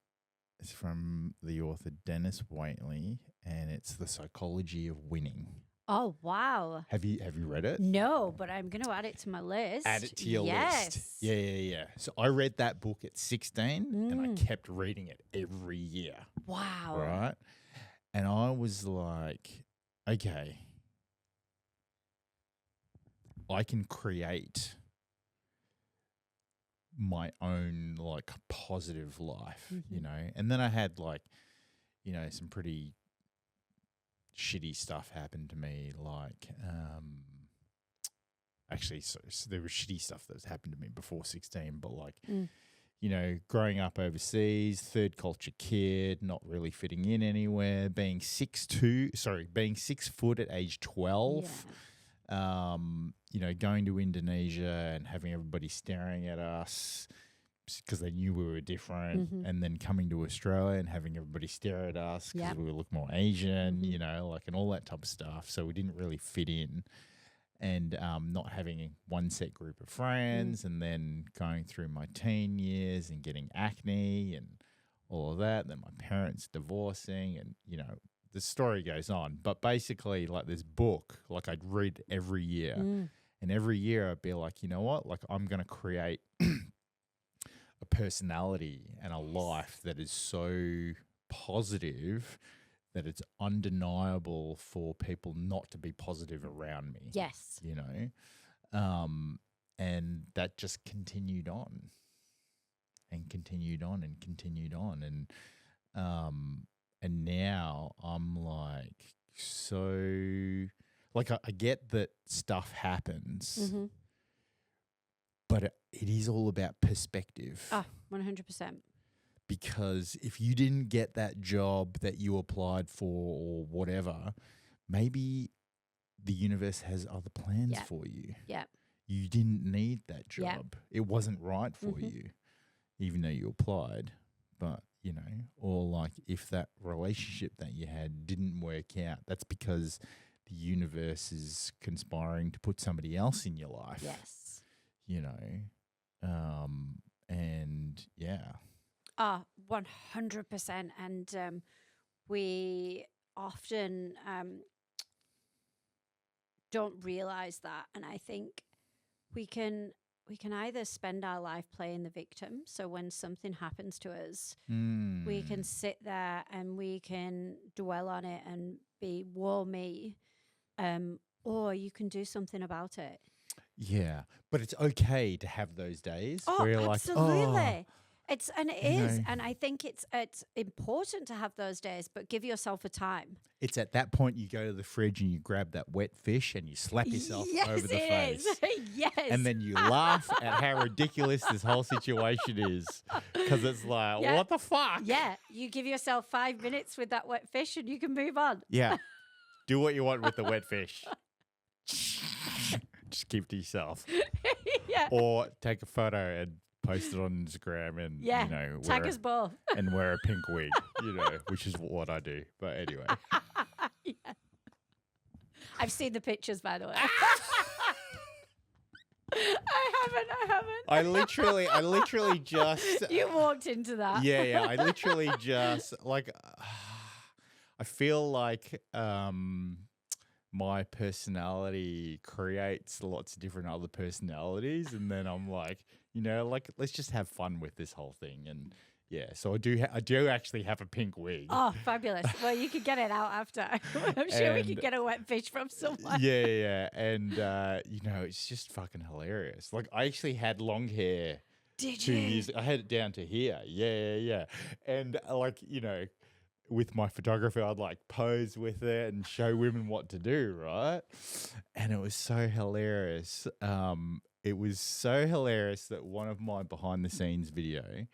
it's from the author Dennis Waitley, and it's The Psychology of Winning. Oh, wow. Have you read it? No, but I'm going to add it to my list. Add it to your list. Yeah. So I read that book at 16 and I kept reading it every year. Wow. Right? And I was like, okay, I can create my own like positive life, you know? And then I had like, you know, some pretty shitty stuff happened to me, like actually so there was shitty stuff that's happened to me before 16, but like you know, growing up overseas, third culture kid, not really fitting in anywhere, being 6 foot at age 12. You know, going to Indonesia and having everybody staring at us because they knew we were different, and then coming to Australia and having everybody stare at us because we look more Asian, you know, like, and all that type of stuff. So we didn't really fit in, and not having one set group of friends, and then going through my teen years and getting acne and all of that. And then my parents divorcing, and, you know, the story goes on. But basically, like, this book, like, I'd read every year, and every year I'd be like, you know what, like, I'm going to create a personality and a life that is so positive that it's undeniable for people not to be positive around me. Yes. You know? And that just continued on and continued on and continued on. And now I'm like, so, like, I get that stuff happens, but it is all about perspective. 100%. Because if you didn't get that job that you applied for or whatever, maybe the universe has other plans for you. Yeah. You didn't need that job. It wasn't right for you, even though you applied. But, you know, or like if that relationship that you had didn't work out, that's because the universe is conspiring to put somebody else in your life. Yes. You know, and yeah. 100%. And we often don't realize that. And I think we can either spend our life playing the victim. So when something happens to us, we can sit there and we can dwell on it and be, woe me, or you can do something about it. Yeah, but it's okay to have those days where you're absolutely. like, It is, and I think it's important to have those days, but give yourself a time. It's at that point you go to the fridge and you grab that wet fish and you slap yourself over the face. Yes. And then you laugh at how ridiculous this whole situation is, because it's like, what the fuck? Yeah, you give yourself 5 minutes with that wet fish and you can move on. Yeah, do what you want with the wet fish. Just keep it to yourself. Yeah. Or take a photo and post it on Instagram and, Yeah. you know, Tag us both. and wear a pink wig, you know, which is what I do. But anyway. Yeah. I've seen the pictures, by the way. I haven't. I literally just. You walked into that. Yeah. I literally just, like, I feel like my personality creates lots of different other personalities. And then I'm like, you know, like, let's just have fun with this whole thing. And yeah, so I do actually have a pink wig. Oh, fabulous. Well, you could get it out after. I'm sure we could get a wet fish from somewhere. Yeah. And, you know, it's just fucking hilarious. Like, I actually had long hair. Did 2 you? years. I had it down to here. Yeah. And, like, you know, with my photography, I'd like pose with it and show women what to do, right? And it was so hilarious. It was so hilarious that one of my behind the scenes video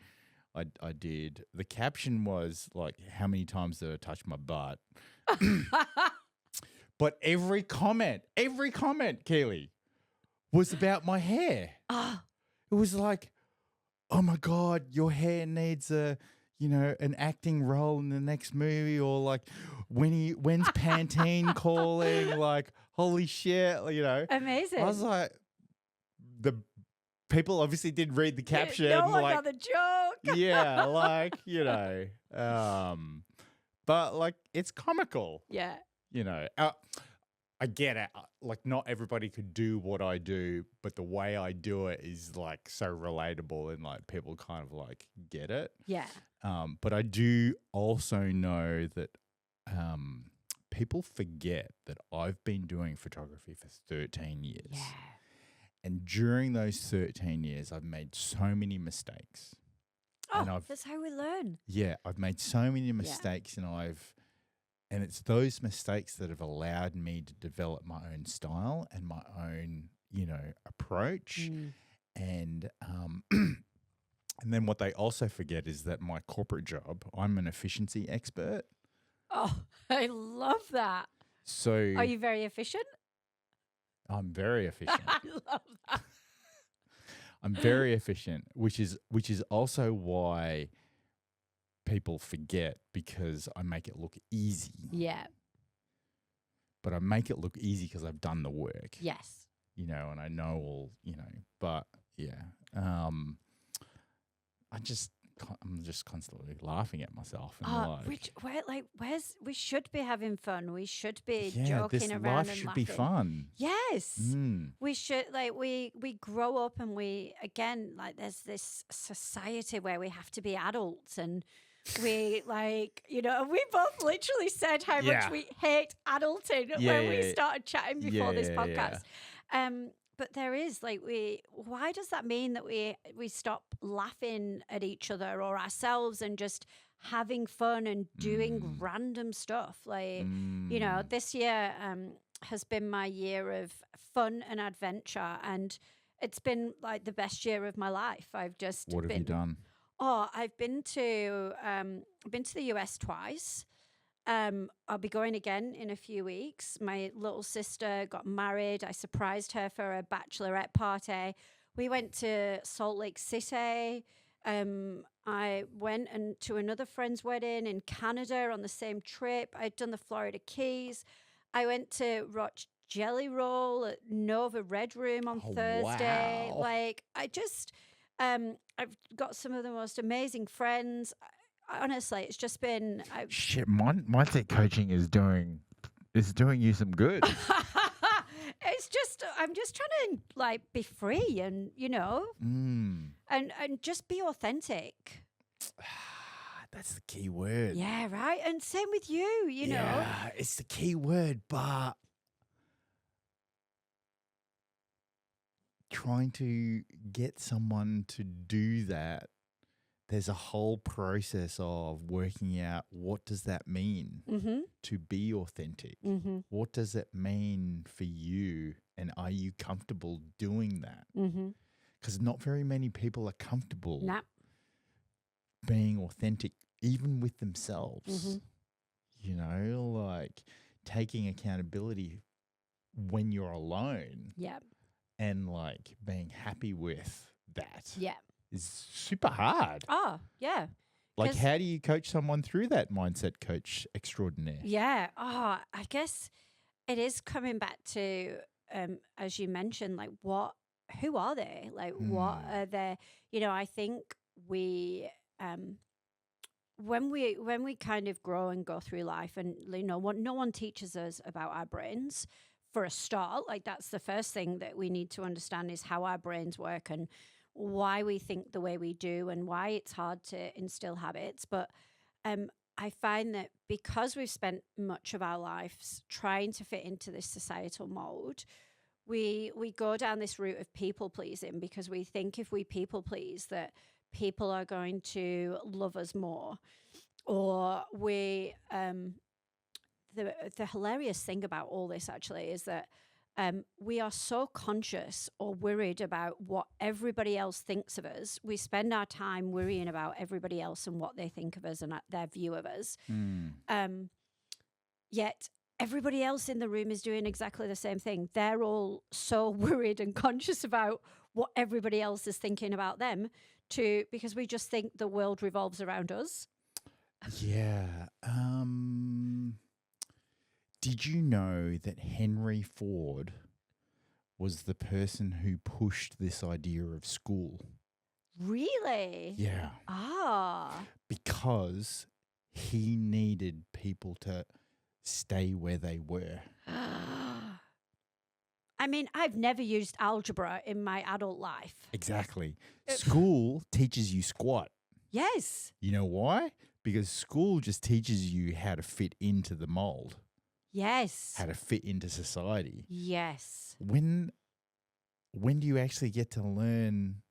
I did, the caption was like, how many times did I touch my butt? But every comment, Keelie, was about my hair. Oh. It was like, oh my God, your hair needs an acting role in the next movie, or like, when's Pantene calling? Like, holy shit, you know. Amazing. I was like, the people obviously did read the caption. No one like, got the joke. yeah, like, you know, but like, it's comical. Yeah. You know, I get it. Like, not everybody could do what I do, but the way I do it is like so relatable, and like people kind of like get it. Yeah. But I do also know that people forget that I've been doing photography for 13 years. Yeah. And during those 13 years, I've made so many mistakes. Oh, that's how we learn. Yeah, I've made so many mistakes, and it's those mistakes that have allowed me to develop my own style and my own, you know, approach. And and then what they also forget is that my corporate job, I'm an efficiency expert. Oh, I love that. So Are you very efficient? I'm very efficient. I love that. I'm very efficient, which is also why people forget, because I make it look easy. Yeah. But I make it look easy because I've done the work. Yes. You know, and I know all, you know, but yeah. I'm just constantly laughing at myself. And we should be having fun. We should be yeah, joking this around life and should laughing. be fun. Yes. Mm. We should, like, we grow up and there's this society where we have to be adults, and we like, you know, we both literally said how much we hate adulting when we started chatting before this podcast. But there is why does that mean that we stop laughing at each other or ourselves and just having fun and doing random stuff? Like, you know, this year has been my year of fun and adventure, and it's been like the best year of my life. What have you done? Oh, I've been to the US twice. I'll be going again in a few weeks. My little sister got married. I surprised her for a bachelorette party. We went to Salt Lake City. I went to another friend's wedding in Canada on the same trip. I'd done the Florida Keys. I went to Roch Jelly Roll at Nova Red Room on Thursday. Wow. Like, I just, I've got some of the most amazing friends. Honestly, it's just been shit. Mindset coaching is doing you some good. It's just I'm just trying to like be free and, you know, and just be authentic. That's the key word. Yeah, right. And same with you, you know. Yeah, it's the key word, but trying to get someone to do that, there's a whole process of working out what does that mean to be authentic. What does it mean for you, and are you comfortable doing that? Because not very many people are comfortable being authentic, even with themselves. You know, like taking accountability when you're alone. Yeah. And like being happy with that. Yeah. is super hard. Oh, yeah. Like, 'Cause- how do you coach someone through that mindset coach extraordinaire? Yeah. Oh, I guess it is coming back to, as you mentioned, like who are they? Like, what are they? I think we, when we kind of grow and go through life, and no one teaches us about our brains for a start. Like, that's the first thing that we need to understand is how our brains work and why we think the way we do and why it's hard to instill habits. But I find that because we've spent much of our lives trying to fit into this societal mold, we go down this route of people pleasing because we think if we people please that people are going to love us more. Or the hilarious thing about all this actually is that we are so conscious or worried about what everybody else thinks of us. We spend our time worrying about everybody else and what they think of us and their view of us. Yet everybody else in the room is doing exactly the same thing. They're all so worried and conscious about what everybody else is thinking about them because we just think the world revolves around us. Yeah. Did you know that Henry Ford was the person who pushed this idea of school? Really? Yeah. Ah. Because he needed people to stay where they were. I mean, I've never used algebra in my adult life. Exactly. School teaches you squat. Yes. You know why? Because school just teaches you how to fit into the mold. Yes. How to fit into society. Yes. When do you actually get to learn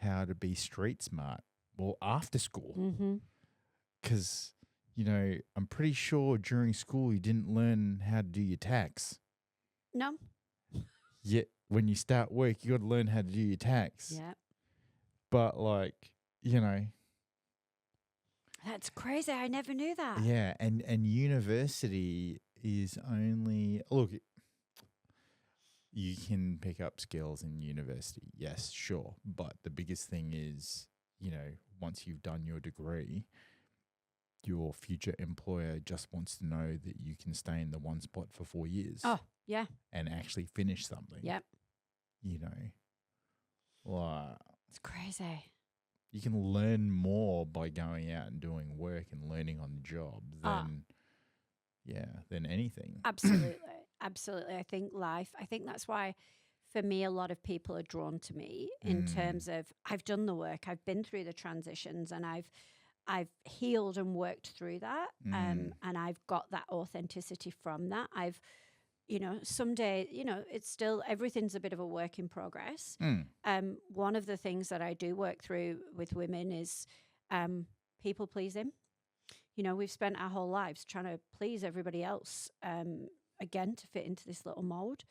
how to be street smart? Well, after school. Because, I'm pretty sure during school you didn't learn how to do your tax. No. Yet when you start work, you got to learn how to do your tax. Yeah. But That's crazy. I never knew that. yeah, and university is only look. You can pick up skills in university, yes, sure. But the biggest thing is, once you've done your degree, your future employer just wants to know that you can stay in the one spot for 4 years. Oh, yeah. And actually finish something. Yep. It's crazy. You can learn more by going out and doing work and learning on the job than anything. Absolutely. Absolutely. I think that's why for me, a lot of people are drawn to me in terms of I've done the work, I've been through the transitions and I've healed and worked through that. And I've got that authenticity from that. Someday, it's still, everything's a bit of a work in progress. One of the things that I do work through with women is people pleasing. We've spent our whole lives trying to please everybody else, again, to fit into this little mold,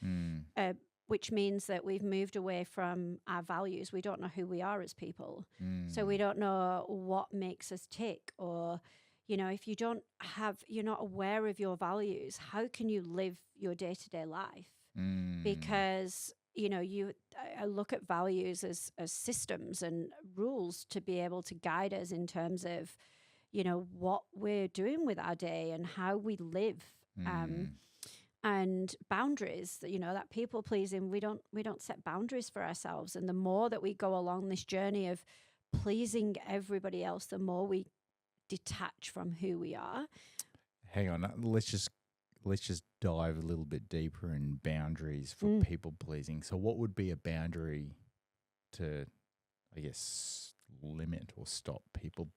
which means that we've moved away from our values. We don't know who we are as people. So we don't know what makes us tick or, if you're not aware of your values, how can you live your day-to-day life? Because, I look at values as systems and rules to be able to guide us in terms of, what we're doing with our day and how we live. And boundaries, that people pleasing, we don't set boundaries for ourselves. And the more that we go along this journey of pleasing everybody else, the more we detach from who we are. Hang on, let's just dive a little bit deeper in boundaries for people pleasing. So what would be a boundary to, I guess, limit or stop people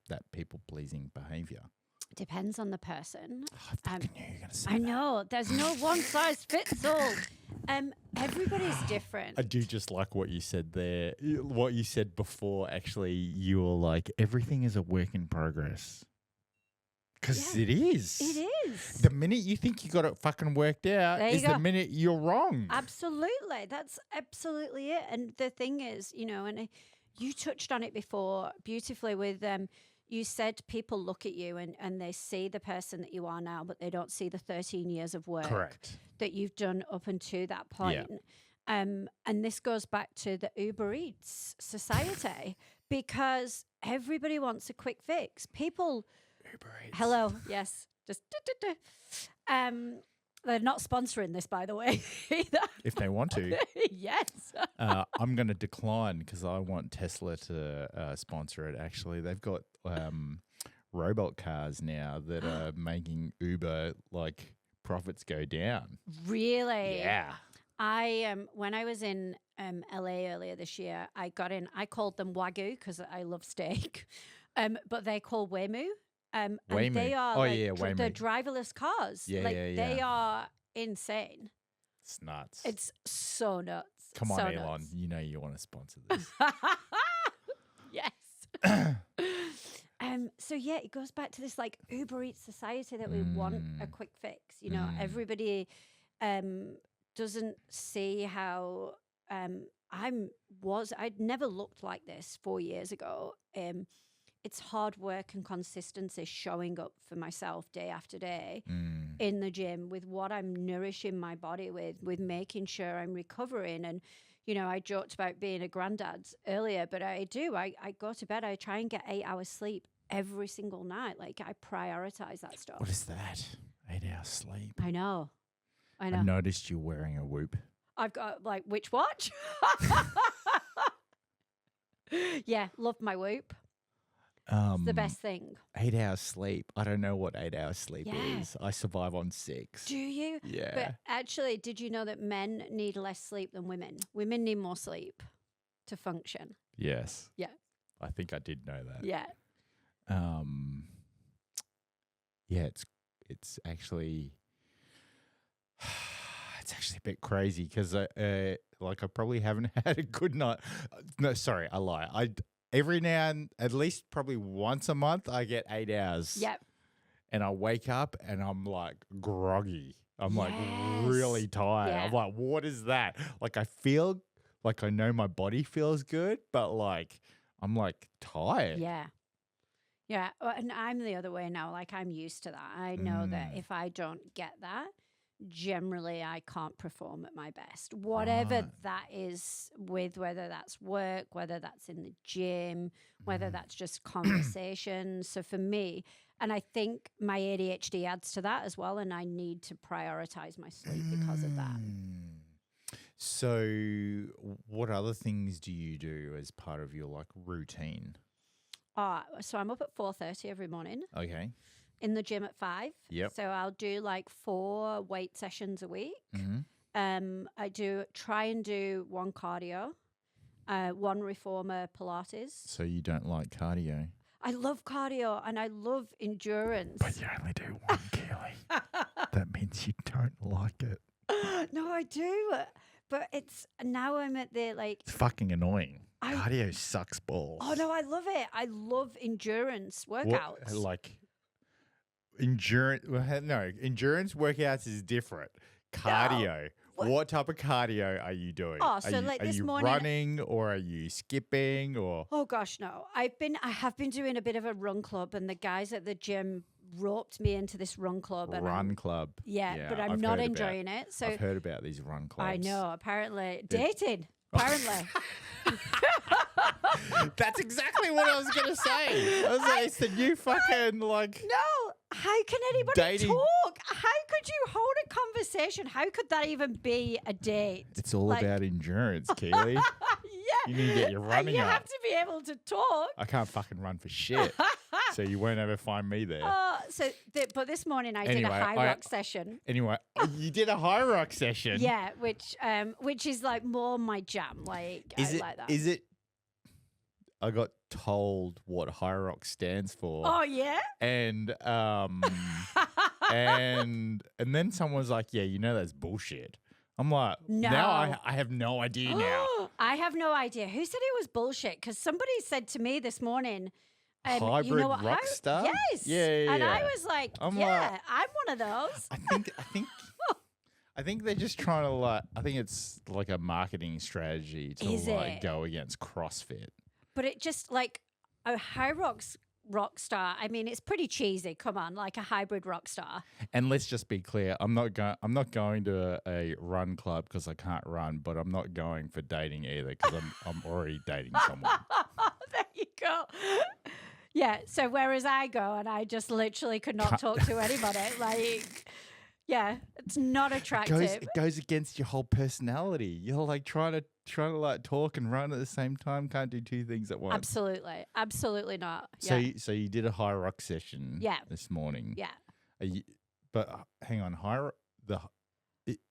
pleasing behavior? Depends on the person. Oh, I fucking knew you were going to say I that. know. There's no one size fits all. Everybody's different. I do just like what you said there. What you said before, actually, you were like, everything is a work in progress. Because it is. It is. The minute you think you got it fucking worked out is the minute you're wrong. Absolutely. That's absolutely it. And the thing is, and you touched on it before beautifully with you said people look at you and they see the person that you are now, but they don't see the 13 years of work Correct. that you've done up until that point. And this goes back to the Uber Eats society because everybody wants a quick fix. People, Uber Eats. hello, yes, just they're not sponsoring this, by the way, either. If they want to. Yes. I'm going to decline because I want Tesla to sponsor it, actually. They've got robot cars now that are making Uber, like, profits go down. Really? Yeah. When I was in LA earlier this year, I called them Wagyu because I love steak, but they call Waymo. And Waymo. they are Waymo. the driverless cars. Yeah, They are insane. It's nuts. It's so nuts. Come on, so Elon. nuts. You know you want to sponsor this. Yes. So yeah, it goes back to this like Uber Eats society that we want a quick fix. You know, everybody doesn't see how I'd never looked like this 4 years ago. It's hard work and consistency showing up for myself day after day in the gym with what I'm nourishing my body with making sure I'm recovering. And, you know, I joked about being a granddad earlier, but I do. I go to bed, I try and get 8 hours sleep every single night. Like I prioritize that stuff. What is that? 8 hours sleep. I know. I noticed you're wearing a Whoop. I've got like which watch? Yeah, love my Whoop. It's the best thing. 8 hours sleep. I don't know what 8 hours sleep Yeah. is. I survive on 6. Do you? Yeah. But actually, did you know that men need less sleep than women? Women need more sleep to function. Yes. Yeah. I think I did know that. Yeah. Yeah, it's actually a bit crazy because like I probably haven't had a good night. No, sorry, I lie. Every now and at least probably once a month I get 8 hours. Yep. And I wake up and I'm like groggy. I'm like Yes. really tired. Yeah. I'm like, what is that? Like I feel like I know my body feels good, but like I'm like tired. Yeah. Yeah. And I'm the other way now. Like I'm used to that. I know that if I don't get that, generally I can't perform at my best. Whatever that is with, whether that's work, whether that's in the gym, whether that's just conversation. So for me, and I think my ADHD adds to that as well, and I need to prioritize my sleep because of that. So what other things do you do as part of your like routine? So I'm up at 4:30 every morning. Okay. In the gym at 5. Yep. So I'll do like 4 weight sessions a week. I try and do 1 cardio, 1 reformer Pilates. So you don't like cardio? I love cardio and I love endurance. But you only do 1, Keelie. That means you don't like it. No, I do. But now I'm at the like. It's fucking annoying. Cardio sucks balls. Oh, no, I love it. I love endurance workouts. Like endurance? No, endurance workouts is different. Cardio. What type of cardio are you doing? Oh, so like this morning, running or are you skipping or? Oh gosh, no. I have been doing a bit of a run club, and the guys at the gym roped me into this run club. Club. Yeah, but I'm not enjoying it. So I've heard about these run clubs. I know. Apparently, dating. Apparently. That's exactly what I was going to say. I was like, it's the new fucking like. No, how can anybody dating. talk? How could you hold a conversation? How could that even be a date? It's all about endurance, Keelie. Yeah. You need to get your running you up. have to be able to talk. I can't fucking run for shit. So you won't ever find me there. But this morning I did a high rock session. Anyway, you did a high rock session. Yeah, which is like more my jam. Like I like that. Is it? I got told what high rock stands for. Oh yeah. And and then someone's like, yeah, you know that's bullshit. I'm like, no. Now I have no idea now. I have no idea. Who said it was bullshit? Because somebody said to me this morning, hybrid you know what, rock star? Yes. Yeah. And I was like, I'm one of those. I think they're just trying to I think it's like a marketing strategy to go against CrossFit. But it just like High Rocks rock star. I mean, it's pretty cheesy. Come on, like a hybrid rock star. And let's just be clear. I'm not going to a run club because I can't run, but I'm not going for dating either because I'm already dating someone. There you go. Yeah. So whereas I go and I just literally could not talk to anybody, like, yeah, it's not attractive. It goes against your whole personality. You're like trying to like talk and run at the same time. Can't do two things at once. Absolutely not. So Yeah. so you did a high rock session. Yeah. This morning. Yeah. But hang on,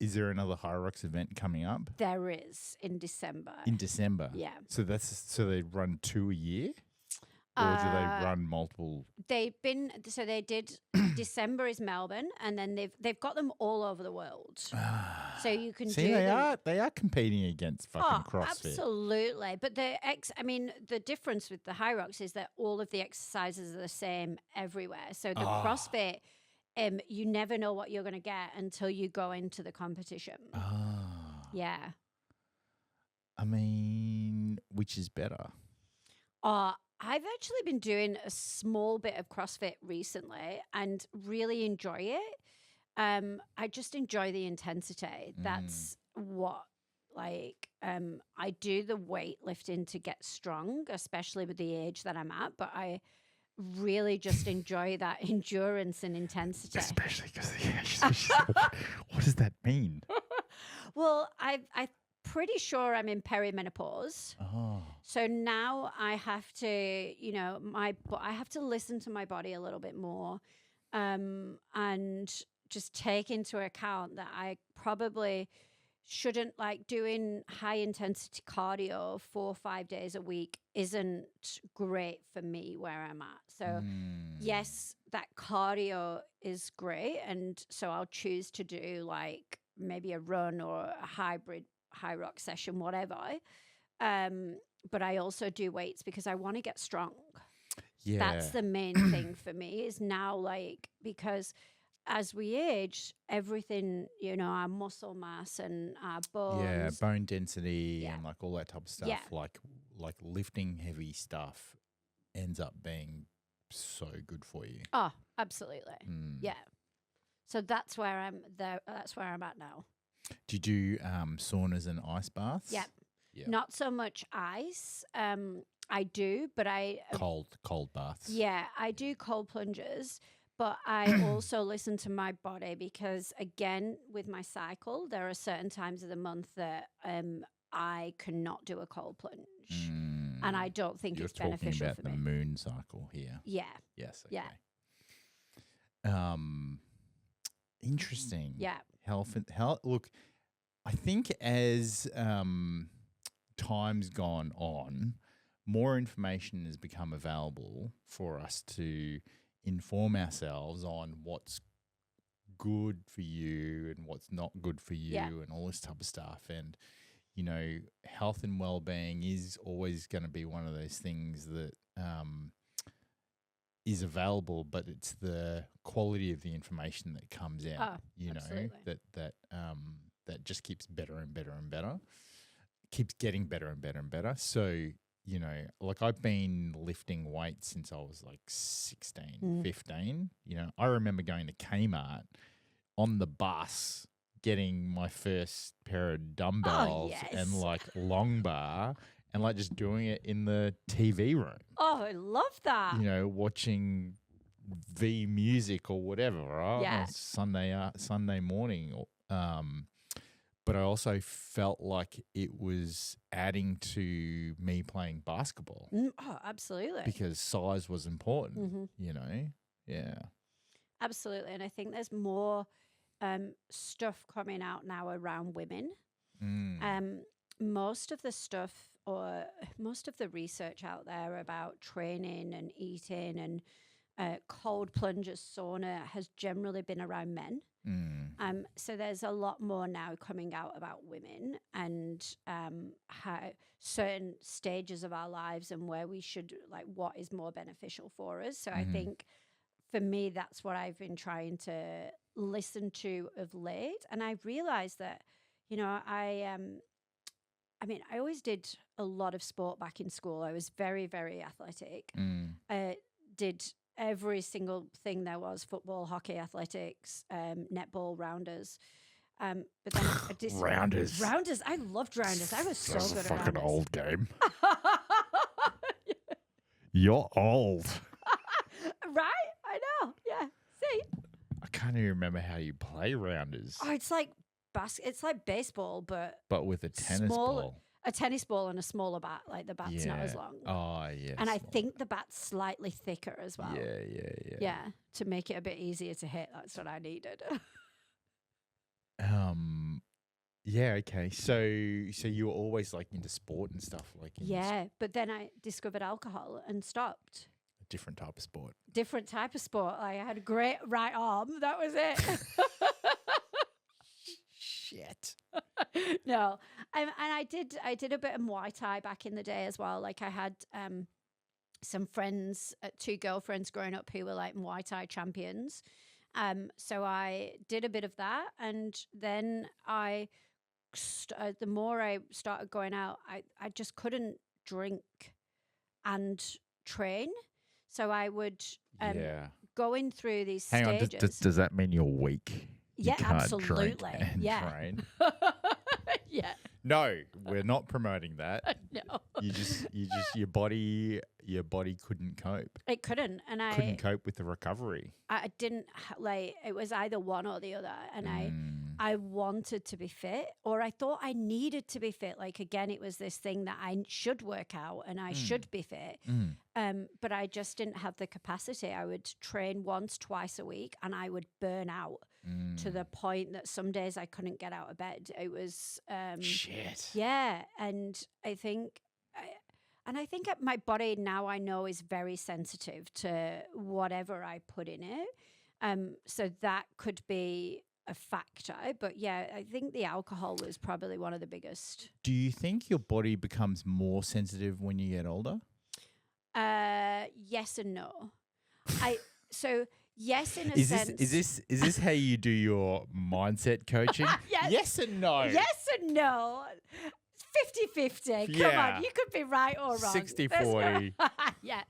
is there another High Rocks event coming up? There is in December. In December. Yeah. So they run 2 a year, or do they run multiple? They did. December is Melbourne, and then they've got them all over the world. So you can see. They are competing against fucking CrossFit. Absolutely. But the difference with the High Rocks is that all of the exercises are the same everywhere. So the CrossFit. You never know what you're going to get until you go into the competition. Yeah. I mean, which is better? I've actually been doing a small bit of CrossFit recently and really enjoy it. I just enjoy the intensity. That's what, like, I do the weightlifting to get strong, especially with the age that I'm at, but I really just enjoy that endurance and intensity. Especially because what does that mean? Well, I'm pretty sure I'm in perimenopause. So now I have to, I have to listen to my body a little bit more, and just take into account that I probably shouldn't, like, doing high intensity cardio 4 or 5 days a week isn't great for me where I'm at. So yes, that cardio is great. And so I'll choose to do like maybe a run or a hybrid high rock session, whatever. But I also do weights because I want to get strong. Yeah. That's the main thing for me is now, like, because as we age, everything, our muscle mass and our bones. Bone density and like all that type of stuff. Yeah. Like lifting heavy stuff ends up being so good for you. Oh, absolutely. Yeah. So that's where I'm there. That's where I'm at now. Do you do saunas and ice baths? Yeah. Not so much ice. I do, but cold baths. Yeah, I do cold plunges. But I also listen to my body because, again, with my cycle, there are certain times of the month that I cannot do a cold plunge. And I don't think it's beneficial for me. You're talking about the moon cycle here. Yeah. Yes. Okay. Yeah. Interesting. Yeah. Health. Look, I think as time's gone on, more information has become available for us to inform ourselves on what's good for you and what's not good for you and all this type of stuff. And, health and well-being is always going to be one of those things that is available, but it's the quality of the information that comes out, that just keeps better and better and better, keeps getting better and better and better. So, like I've been lifting weights since I was like 16, 15. I remember going to Kmart on the bus, getting my first pair of dumbbells and like long bar and like just doing it in the TV room. Oh, I love that. Watching V Music or whatever, right? Yeah. On Sunday morning. But I also felt like it was adding to me playing basketball. Oh, absolutely. Because size was important, Yeah. Absolutely. And I think there's more stuff coming out now around women. Most of the stuff or most of the research out there about training and eating and cold plunges, sauna has generally been around men. So there's a lot more now coming out about women and how certain stages of our lives and where we should, like, what is more beneficial for us. So I think for me, that's what I've been trying to listen to of late. And I realized that, I always did a lot of sport back in school. I was very, very athletic. did every single thing there was: football, hockey, athletics, netball, rounders. But then I did Rounders. Rounders. I loved rounders. I was so That's good a at fucking rounders. old game. You're old. Right? I know. Yeah. See? I can't even remember how you play rounders. Oh, it's like it's like baseball, but But with a tennis ball. a tennis ball and a smaller bat. Like the bat's not as long. Oh, yeah. And I think the bat's slightly thicker as well. Yeah. Yeah, to make it a bit easier to hit. That's what I needed. Yeah, okay. So you were always like into sport and stuff, like Yeah, but then I discovered alcohol and stopped. a different type of sport. Different type of sport. I had a great right arm. That was it. Shit. No, and I did a bit of Muay Thai back in the day as well. Like I had some friends, 2 girlfriends growing up who were like Muay Thai champions. So I did a bit of that, and then the more I started going out, I just couldn't drink and train. So I would going through these Hang on, stages. does that mean you're weak? You Yeah, can't absolutely. drink and Yeah. train? Yeah. No, we're not promoting that. No. You just your body couldn't cope. It couldn't, and Couldn't cope with the recovery. I didn't like. It was either one or the other, and I wanted to be fit, or I thought I needed to be fit. Like again, it was this thing that I should work out and I should be fit. But I just didn't have the capacity. I would train once, twice a week, and I would burn out to the point that some days I couldn't get out of bed. It was Shit. yeah, and I think my body now I know is very sensitive to whatever I put in it. So that could be a factor. But yeah, I think the alcohol was probably one of the biggest. Do you think your body becomes more sensitive when you get older? Yes and no. Yes, in a Is sense. this how you do your mindset coaching? Yes. Yes and no. Yes and no. 50-50. Come Yeah. on, you could be right or wrong. 60-40. Yeah.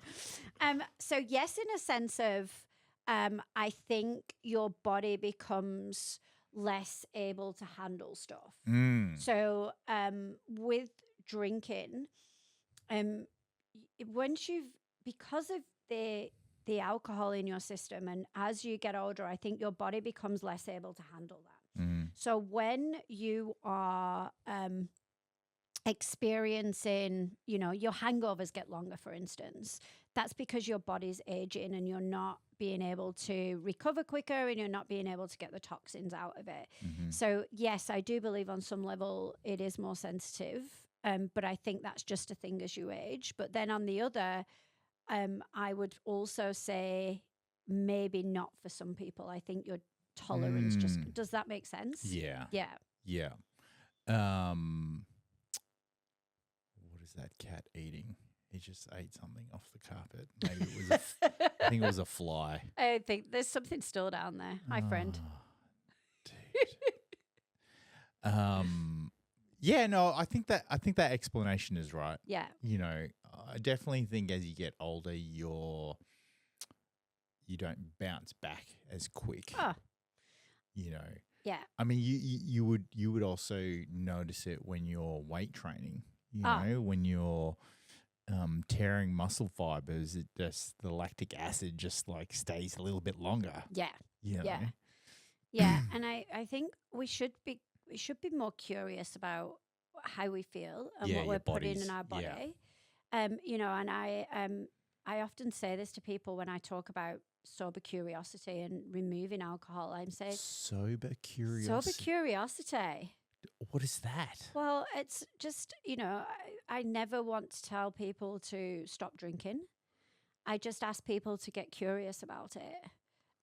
So yes, in a sense of, I think your body becomes less able to handle stuff. So with drinking, because of the alcohol in your system, and as you get older, I think your body becomes less able to handle that. So when you are experiencing, your hangovers get longer, for instance, that's because your body's aging and you're not being able to recover quicker and you're not being able to get the toxins out of it. So yes, I do believe on some level it is more sensitive, but I think that's just a thing as you age. But then on the other, I would also say maybe not for some people. I think your tolerance does that make sense? Yeah. Yeah. What is that cat eating? He just ate something off the carpet. Maybe it was I think it was a fly. I think there's something still down there. Hi, friend. Dude. Yeah, no, I think that explanation is right. Yeah. I definitely think as you get older, you don't bounce back as quick. Oh. Yeah. I mean, you would also notice it when you're weight training. When you're tearing muscle fibers, the lactic acid just like stays a little bit longer. Yeah. Yeah. Yeah. And I think we should be more curious about how we feel and what we're putting in our body. Yeah. And I often say this to people when I talk about sober curiosity and removing alcohol. I'm saying sober curiosity. Sober curiosity. What is that? Well, it's just, I never want to tell people to stop drinking. I just ask people to get curious about it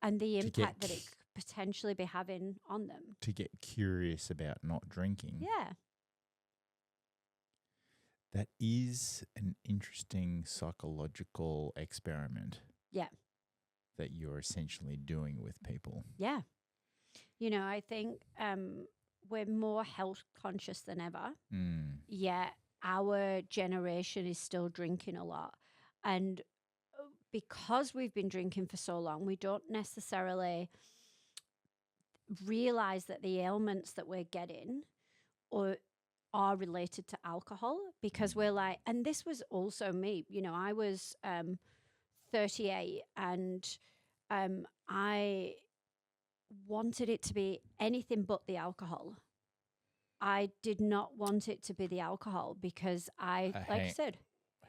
and the impact that it could potentially be having on them. To get curious about not drinking. Yeah. That is an interesting psychological experiment. Yeah. That you're essentially doing with people. Yeah. I think we're more health conscious than ever. Yet our generation is still drinking a lot. And because we've been drinking for so long, we don't necessarily realize that the ailments that we're getting or are related to alcohol, because we're like, and this was also me, I was 38 and I wanted it to be anything but the alcohol. I did not want it to be the alcohol because like I said,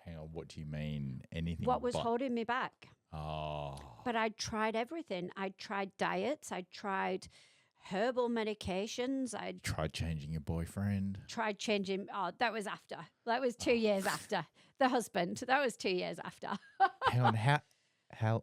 hang on, what do you mean anything? What was holding me back? Oh. But I tried everything. I tried diets. I tried herbal medications. I tried changing your boyfriend. Tried changing. Oh, that was after. That was 2 years after the husband. That was 2 years after. Hang on, how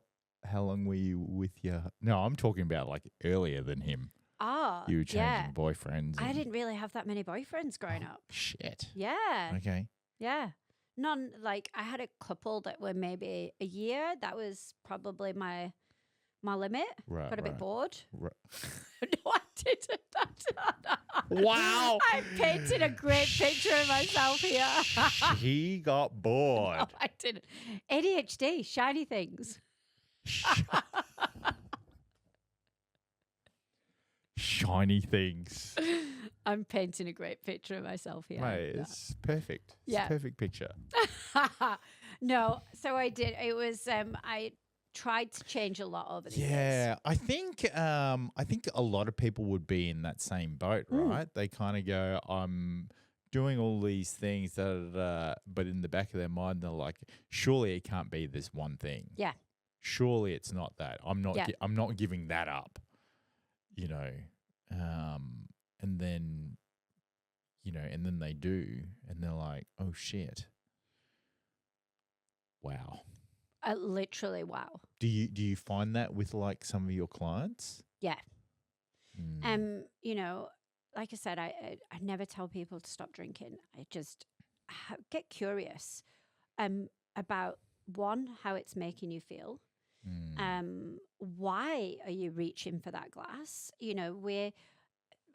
long were you with your? No, I'm talking about like earlier than him. Oh, you were changing boyfriends. I didn't really have that many boyfriends growing up. Shit. Yeah. Okay. Yeah. None. Like I had a couple that were maybe a year. That was probably my limit. Right. Got a bit bored. Right. No, I didn't. Wow. I painted a great picture of myself here. He got bored. No, I didn't. ADHD, shiny things. Shiny things. I'm painting a great picture of myself here. Mate, it's perfect. It's a perfect picture. No, so I did. It was I tried to change a lot over the years. Yeah, I think a lot of people would be in that same boat, right? They kind of go, I'm doing all these things, but in the back of their mind, they're like, surely it can't be this one thing. Yeah. Surely it's not that. I'm not giving that up. And then, and then they do, and they're like, oh shit. Wow. Literally, wow. Do you find that with like some of your clients? Yeah. Like I said, I never tell people to stop drinking. I just get curious about one, how it's making you feel. Why are you reaching for that glass?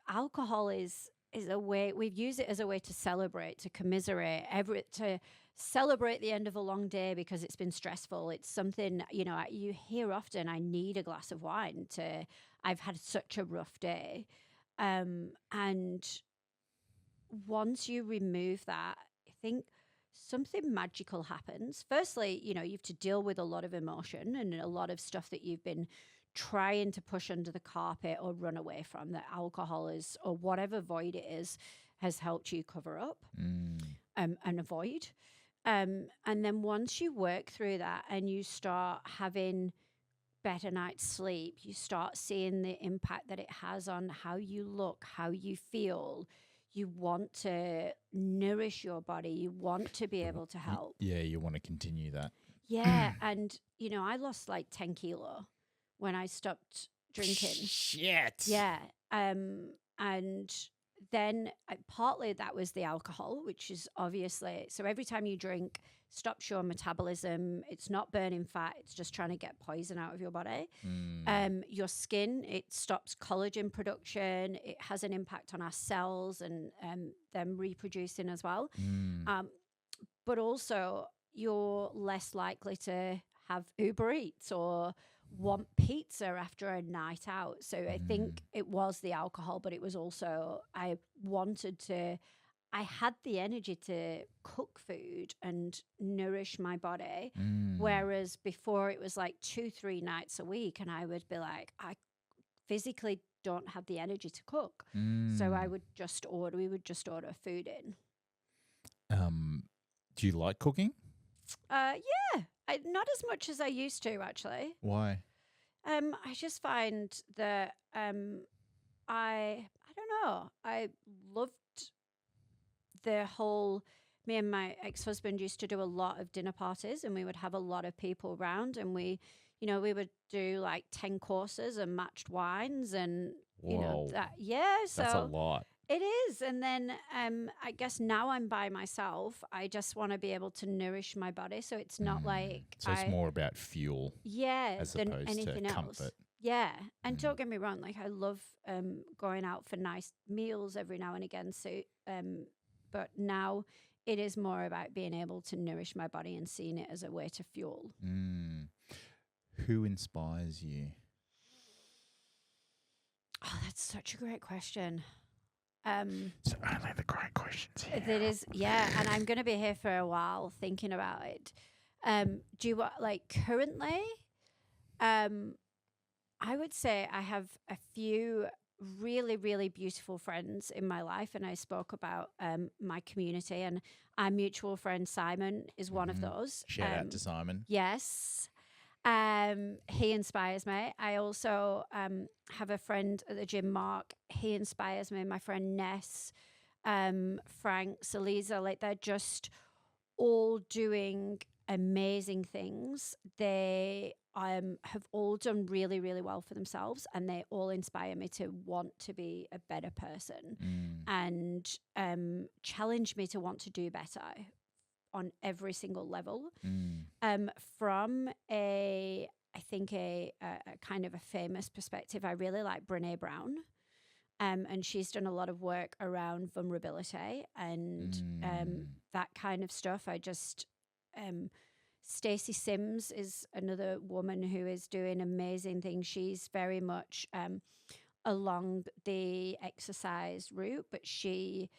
Alcohol is a way, we've used it as a way to celebrate, to commiserate, to celebrate the end of a long day because it's been stressful. It's something, you hear often, I need a glass of wine I've had such a rough day. And once you remove that, I think something magical happens. Firstly, you have to deal with a lot of emotion and a lot of stuff that you've been trying to push under the carpet or run away from, that alcohol is, or whatever void it is, has helped you cover up and avoid. And then once you work through that and you start having better night's sleep, you start seeing the impact that it has on how you look, how you feel. You want to nourish your body. You want to be able to help. Yeah, you want to continue that. Yeah, and, I lost like 10 kilo when I stopped drinking. Shit. Yeah. And then partly that was the alcohol, which is obviously, so every time you drink, stops your metabolism. It's not burning fat. It's just trying to get poison out of your body. Your skin, it stops collagen production. It has an impact on our cells and them reproducing as well. But also you're less likely to have Uber Eats or want pizza after a night out. So I think it was the alcohol, but it was also, I had the energy to cook food and nourish my body. Whereas before it was like 2-3 nights a week and I would be like, I physically don't have the energy to cook. So we would just order food in. Do you like cooking? Yeah. Not as much as I used to, actually. Why? I just find that I don't know. I loved the whole. Me and my ex-husband used to do a lot of dinner parties, and we would have a lot of people around, and we would do like 10 courses and matched wines, and Whoa. that. Yeah, so that's a lot. It is. And then I guess now I'm by myself. I just want to be able to nourish my body. So it's not like so it's more about fuel. Yeah. As than opposed anything to else. comfort. Yeah. And don't get me wrong, like I love going out for nice meals every now and again. So but now it is more about being able to nourish my body and seeing it as a way to fuel. Who inspires you? Oh, that's such a great question. So only the great questions here. That is, yeah, and I'm going to be here for a while thinking about it. Do you currently? I would say I have a few really, really beautiful friends in my life, and I spoke about my community, and our mutual friend Simon is one of those. Shout out to Simon. Yes. He inspires me. I also have a friend at the gym, Mark. He inspires me. My friend Ness, Frank, Salisa, like they're just all doing amazing things. They have all done really, really well for themselves, and they all inspire me to want to be a better person and challenge me to want to do better on every single level. From I think a kind of a famous perspective, I really like Brené Brown. And she's done a lot of work around vulnerability and that kind of stuff. I just, Stacey Sims is another woman who is doing amazing things. She's very much along the exercise route, but she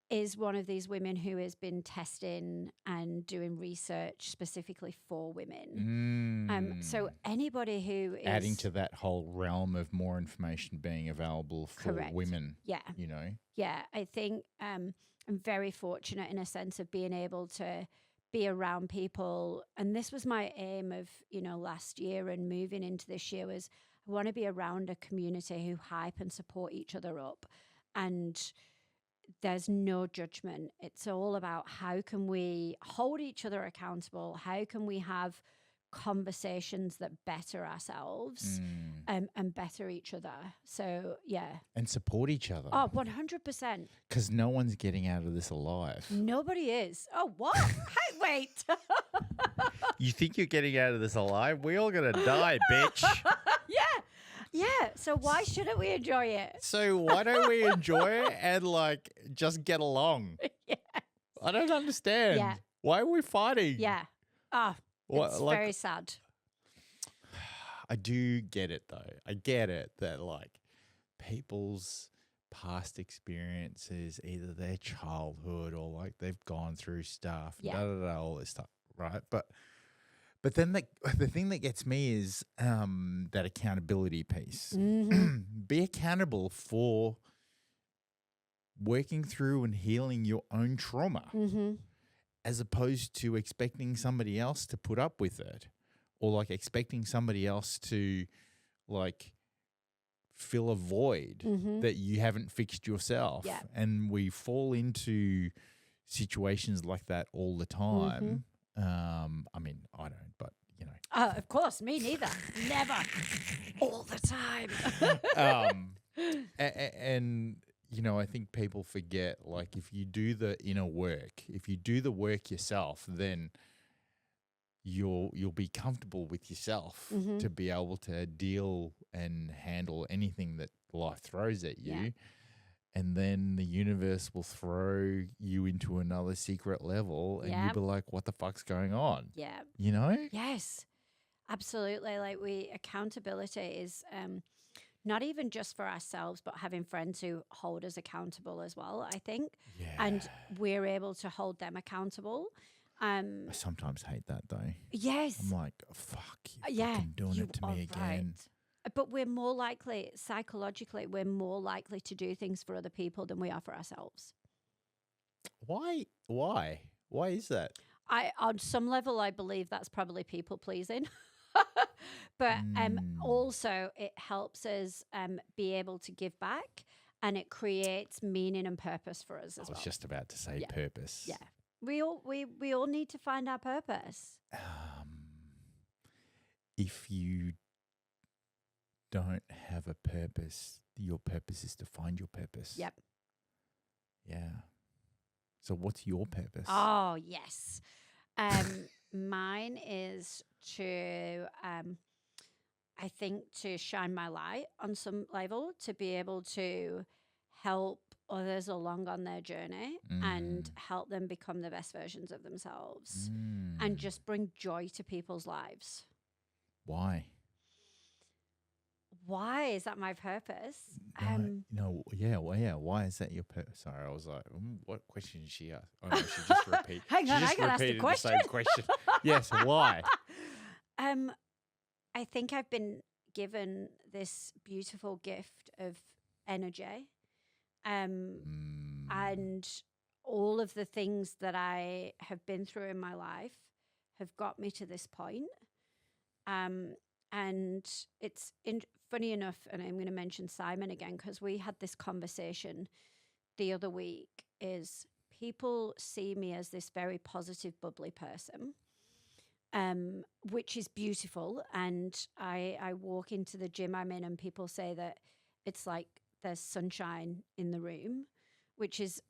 is one of these women who has been testing and doing research specifically for women. So anybody who is adding to that whole realm of more information being available for women. Yeah. You know? Yeah. I think I'm very fortunate in a sense of being able to be around people. And this was my aim of, last year and moving into this year was I want to be around a community who hype and support each other up. And there's no judgment. It's all about how can we hold each other accountable? How can we have conversations that better ourselves and better each other? So, yeah. And support each other. Oh, 100%. Because no one's getting out of this alive. Nobody is. Oh, what? Hey, wait. You think you're getting out of this alive? We all going to die, bitch. Yeah. Yeah, so why shouldn't we enjoy it? So why don't we enjoy it and just get along? Yes. I don't understand. Yeah. Why are we fighting? Yeah. Oh, it's very sad. I do get it though. I get it that people's past experiences, either their childhood or they've gone through stuff, all this stuff, right? But then the thing that gets me is that accountability piece. Be accountable for working through and healing your own trauma as opposed to expecting somebody else to put up with it or expecting somebody else to fill a void that you haven't fixed yourself. Yeah. And we fall into situations like that all the time. I mean, I don't, but of course, me neither. Never. All the time. And I think people forget, if you do the inner work, if you do the work yourself, then you'll be comfortable with yourself to be able to deal and handle anything that life throws at you. Yeah. And then the universe will throw you into another secret level and you'll be like, what the fuck's going on? Yeah. You know? Yes, absolutely. Accountability is not even just for ourselves, but having friends who hold us accountable as well, I think. Yeah. And we're able to hold them accountable. I sometimes hate that though. Yes. I'm like, oh, fuck, you're fucking doing it to me again. Right. But we're more likely, psychologically, we're more likely to do things for other people than we are for ourselves. Why? Why is that? On some level, I believe that's probably people pleasing. But also it helps us be able to give back, and it creates meaning and purpose for us as well. I was just about to say purpose. Yeah. We all need to find our purpose. If you don't have a purpose, your purpose is to find your purpose. Yep. Yeah. So what's your purpose? Oh, yes. Mine is to, I think, to shine my light on some level, to be able to help others along on their journey and help them become the best versions of themselves and just bring joy to people's lives. Why? Why is that my purpose? Why is that your purpose? Sorry, I was like, what question did she ask? Oh, no, she just repeated. Hang on, I got asked the question. Same question. Yes, why? I think I've been given this beautiful gift of energy, and all of the things that I have been through in my life have got me to this point. And it's funny enough, and I'm going to mention Simon again, because we had this conversation the other week, is people see me as this very positive, bubbly person, which is beautiful. And I walk into the gym I'm in and people say that it's like there's sunshine in the room, which is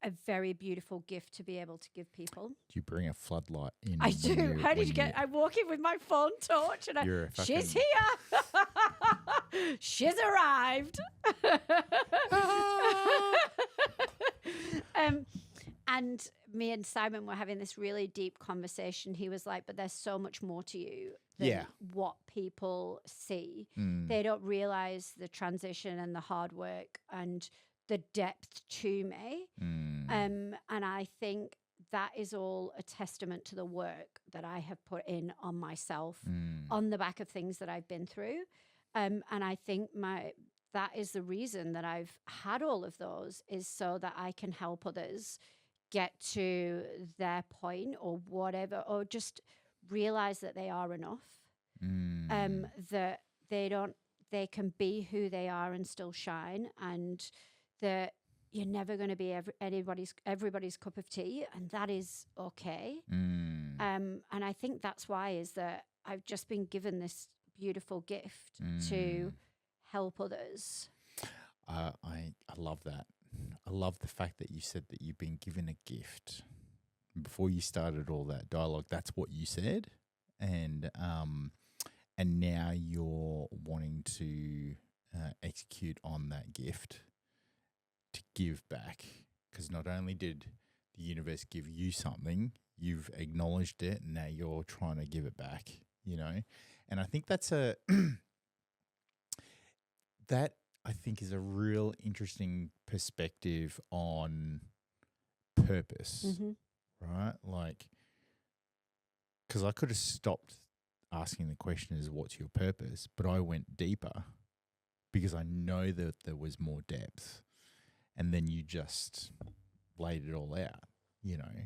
a very beautiful gift to be able to give people. Do you bring a floodlight in? I do. How did you get? I walk in with my phone torch and she's here. She's arrived. And me and Simon were having this really deep conversation. He was like, but there's so much more to you than what people see. They don't realize the transition and the hard work and the depth to me. And I think that is all a testament to the work that I have put in on myself on the back of things that I've been through. And I think that is the reason that I've had all of those, is so that I can help others get to their point or whatever, or just realize that they are enough, that they can be who they are and still shine, and that you're never going to be everybody's cup of tea, and that is okay. And I think that's why is that I've just been given this beautiful gift to help others. I love that. I love the fact that you said that you've been given a gift. Before you started all that dialogue, that's what you said, and now you're wanting to execute on that gift to give back, because not only did the universe give you something, you've acknowledged it, and now you're trying to give it back, and I think that's that I think is a real interesting perspective on purpose, right? Like, because I could have stopped asking the question is what's your purpose, but I went deeper because I know that there was more depth. And then you just laid it all out,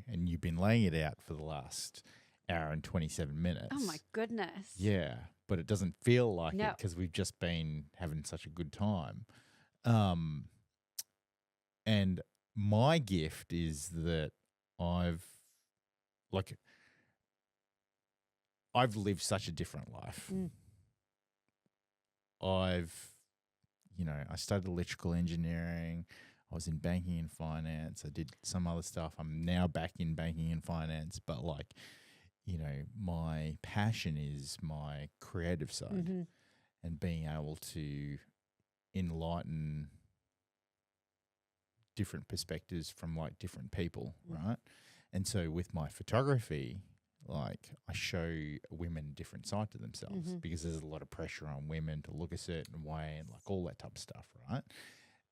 and you've been laying it out for the last hour and 27 minutes. Oh, my goodness. Yeah, but it doesn't feel like it because we've just been having such a good time. And my gift is that I've lived such a different life. I studied electrical engineering. I was in banking and finance. I did some other stuff. I'm now back in banking and finance, but my passion is my creative side and being able to enlighten different perspectives from different people, right? And so with my photography, I show women a different side to themselves because there's a lot of pressure on women to look a certain way and all that type of stuff, right?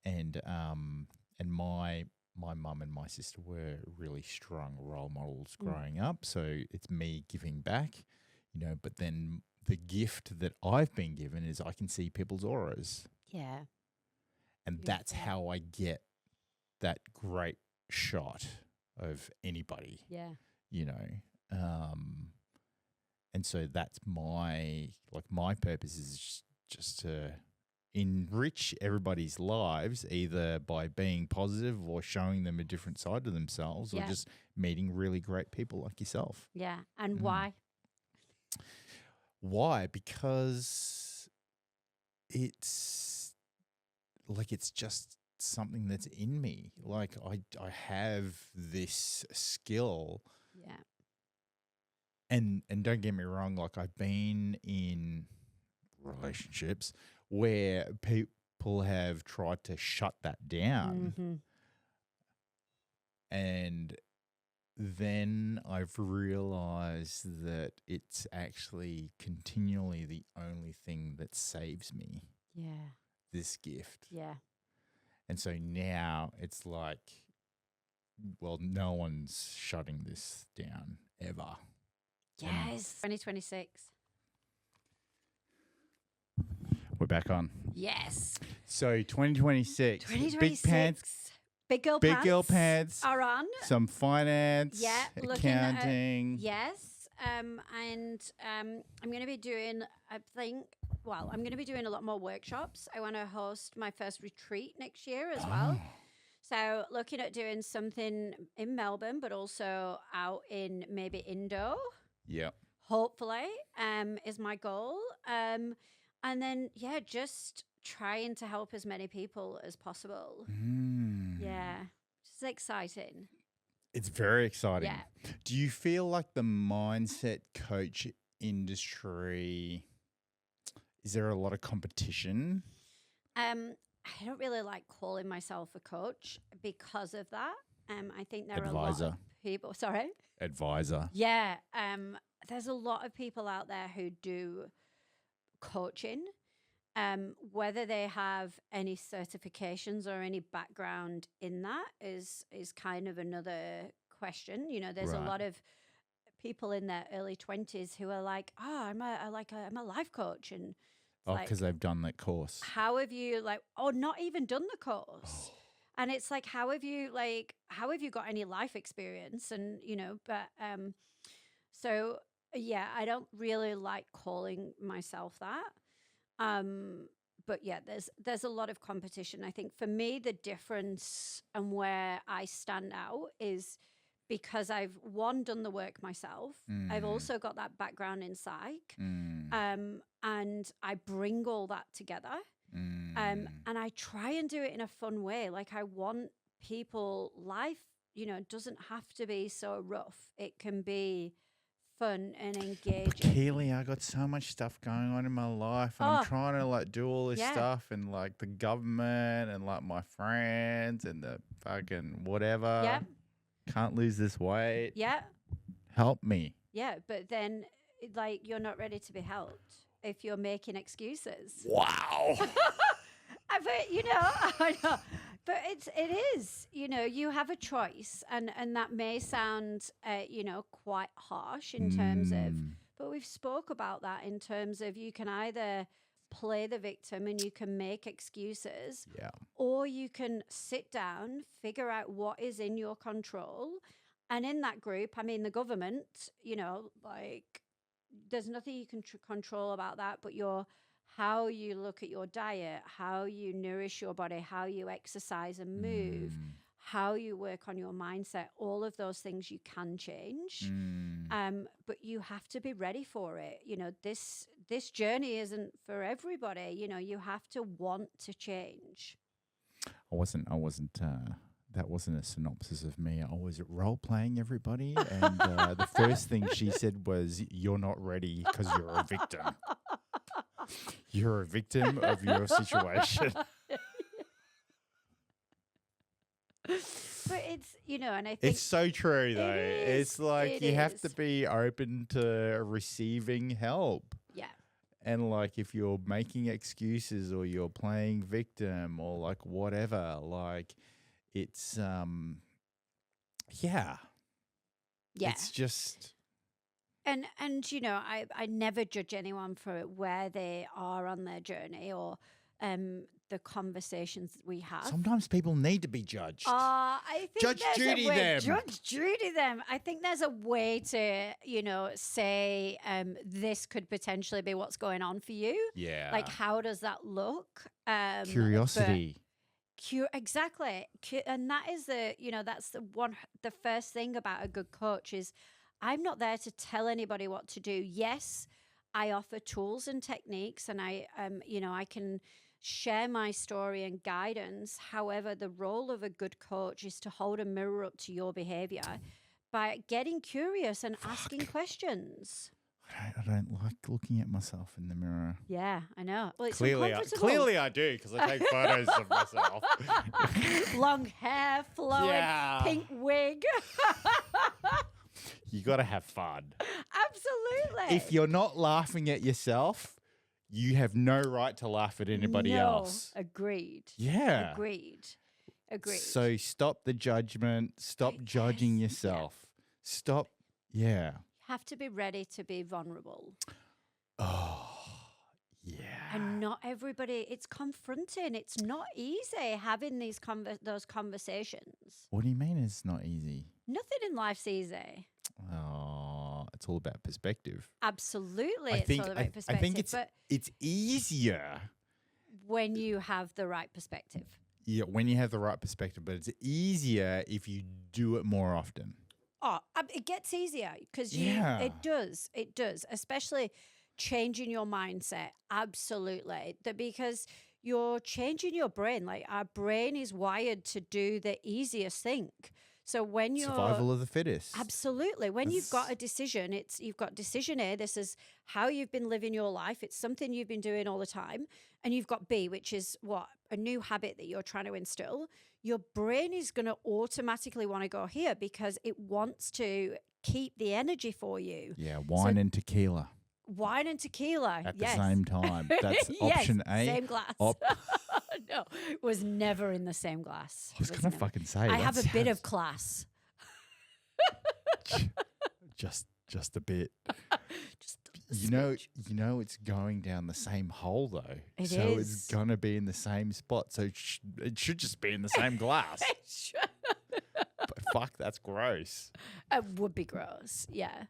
And my mum and my sister were really strong role models growing up, so it's me giving back, but then the gift that I've been given is I can see people's auras. Yeah. And that's how I get that great shot of anybody. Yeah. And so that's my purpose is just to enrich everybody's lives, either by being positive or showing them a different side to themselves, or just meeting really great people like yourself. Yeah. And why? Why? Because it's just something that's in me. I have this skill. Yeah. And don't get me wrong, I've been in relationships where people have tried to shut that down. Mm-hmm. And then I've realized that it's actually continually the only thing that saves me, Yeah. this gift. Yeah. And so now it's like, well, no one's shutting this down ever. Yes. 2026. We're back on. Yes. So 2026. 2026. Big pants. Big girl Big pants. girl pants. Are on. Some finance. Yeah. Looking at accounting. yes. And I'm going to be doing, I'm going to be doing a lot more workshops. I want to host my first retreat next year as well. So looking at doing something in Melbourne, but also out in maybe Indo. Yep. Hopefully, is my goal. And then, just trying to help as many people as possible. Yeah. It's exciting. It's very exciting. Yeah. Do you feel like the mindset coach industry, is there a lot of competition? I don't really like calling myself a coach because of that. I think there are a lot of people. Sorry? Advisor. Yeah. There's a lot of people out there who do coaching. Whether they have any certifications or any background in that is kind of another question. You know, there's a lot of people in their early 20s who are like, I'm a life coach, and because they've done that course. How have you not even done the course? And it's like, how have you got any life experience? And so yeah, I don't really like calling myself that. But yeah, there's a lot of competition. I think for me, the difference and where I stand out is because I've done the work myself. I've also got that background in psych. And I bring all that together. And I try and do it in a fun way. Like, I want people, life, doesn't have to be so rough. It can be fun and engaging. But Keelie, I got so much stuff going on in my life, and I'm trying to do all this stuff, and the government and my friends and the fucking whatever. Yeah. Can't lose this weight. Yeah. Help me. Yeah, but then you're not ready to be helped if you're making excuses. Wow. But I know. But it is, you have a choice, and that may sound, quite harsh in terms of, but we've spoke about that in terms of you can either play the victim and you can make excuses, or you can sit down, figure out what is in your control. And in that group, I mean, the government, there's nothing you can control about that, but how you look at your diet, how you nourish your body, how you exercise and move, how you work on your mindset, all of those things you can change. But you have to be ready for it. This journey isn't for everybody. You have to want to change. That wasn't a synopsis of me. I was role playing everybody. And the first thing she said was, "You're not ready because you're a victim." You're a victim of your situation. But it's, and I think it's so true though. It's you have to is. be open to receiving help. Yeah. And if you're making excuses or you're playing victim or whatever, it's yeah. It's just. And I never judge anyone for where they are on their journey or the conversations that we have. Sometimes people need to be judged. I think Judge Judy them. Judge Judy them. I think there's a way to, say this could potentially be what's going on for you. Yeah. How does that look? Curiosity. Exactly. And that is that's the first thing about a good coach is, I'm not there to tell anybody what to do. Yes, I offer tools and techniques, and I can share my story and guidance. However, the role of a good coach is to hold a mirror up to your behavior by getting curious and asking questions. I don't like looking at myself in the mirror. Yeah, I know. Well, it's Clearly I do because I take photos of myself. Long hair, flowing, Yeah. pink wig. You got to have fun. Absolutely. If you're not laughing at yourself, you have no right to laugh at anybody else. Agreed. Yeah. Agreed. So stop the judgment. Stop judging yourself. Stop. Yeah. You have to be ready to be vulnerable. Oh, yeah. And not everybody, it's confronting. It's not easy having those conversations. What do you mean it's not easy? Nothing in life's easy. Oh, it's all about perspective. Absolutely. I think all about perspective. I think it's easier when you have the right perspective. Yeah, when you have the right perspective, but it's easier if you do it more often. Oh, it gets easier because it does, especially changing your mindset. Absolutely. Because you're changing your brain. Like our brain is wired to do the easiest thing. So when you're survival of the fittest. Absolutely. When you've got a decision, you've got decision A, this is how you've been living your life. It's something you've been doing all the time. And you've got B, which is what? A new habit that you're trying to instill. Your brain is going to automatically want to go here because it wants to keep the energy for you. Yeah, wine and tequila. Wine and tequila. At the same time. That's option A. Same glass. No, it was never in the same glass. I was going to fucking say. I have a bit of class. just a bit. Just you know, it's going down the same hole though. It so is. it's gonna be in the same spot. So it should just be in the same glass. But fuck, that's gross. It would be gross. Yeah.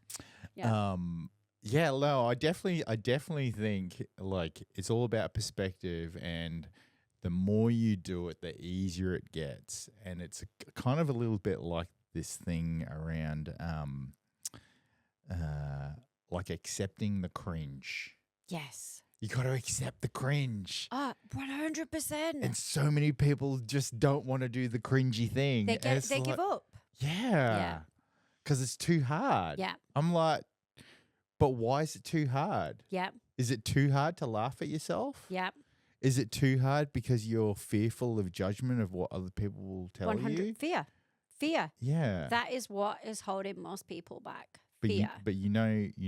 Yeah, no, I definitely think like it's all about perspective, and the more you do it, the easier it gets. And it's kind of a little bit like this thing around like accepting the cringe. Yes. You got to accept the cringe. 100%. And so many people just don't want to do the cringy thing. They give up. Yeah. Because it's too hard. Yeah. I'm like, but why is it too hard? Yeah. Is it too hard to laugh at yourself? Yeah. Is it too hard because you're fearful of judgment of what other people will tell 100. you? Fear. Yeah. That is what is holding most people back. But Fear. you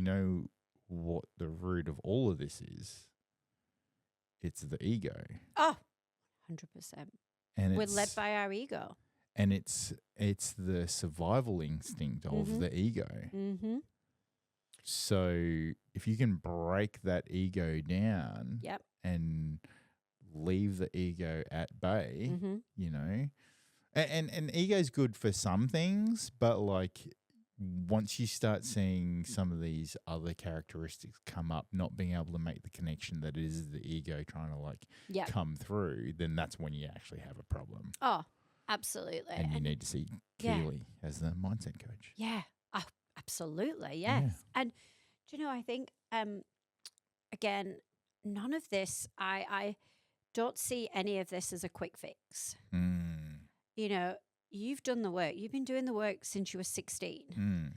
know what the root of all of this is? It's the ego. 100%. And We're led by our ego. And it's the survival instinct of the ego. Mm-hmm. So if you can break that ego down and leave the ego at bay, you know, and ego's good for some things, but like once you start seeing some of these other characteristics come up, not being able to make the connection that it is the ego trying to like come through, then that's when you actually have a problem. Oh, absolutely. And you need to see Keelie as the mindset coach. Yeah. Oh, absolutely. Yes. Yeah. And do you know, I think, again, none of this, I don't see any of this as a quick fix. You know, you've done the work. You've been doing the work since you were 16.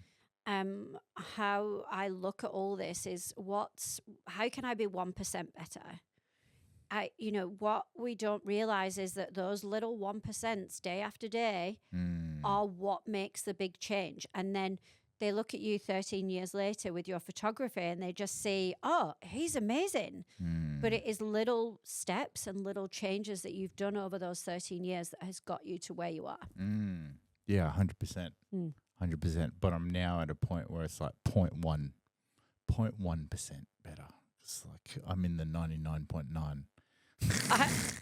How I look at all this is how can I be 1% better? What we don't realize is that those little 1% day after day are what makes the big change. And then they look at you 13 years later with your photography and they just see, oh, he's amazing. But it is little steps and little changes that you've done over those 13 years that has got you to where you are. Yeah, 100%. 100%. But I'm now at a point where it's like 0.1% better. It's like I'm in the 99.9.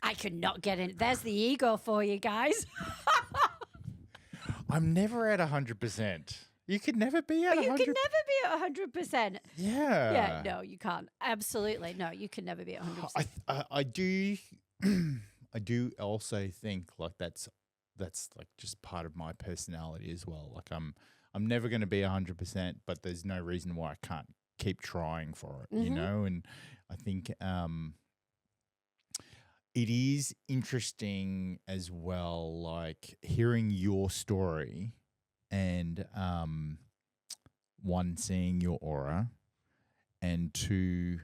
I could not get in. There's the ego for you guys. I'm never at 100%. You could never be at 100%. You can never be at 100%. Yeah. Yeah, no, you can't. Absolutely. No, you can never be at 100%. I do also think like that's like just part of my personality as well. Like I'm never going to be 100%, but there's no reason why I can't keep trying for it, you know? And I think it is interesting as well, like hearing your story and seeing your aura and 2,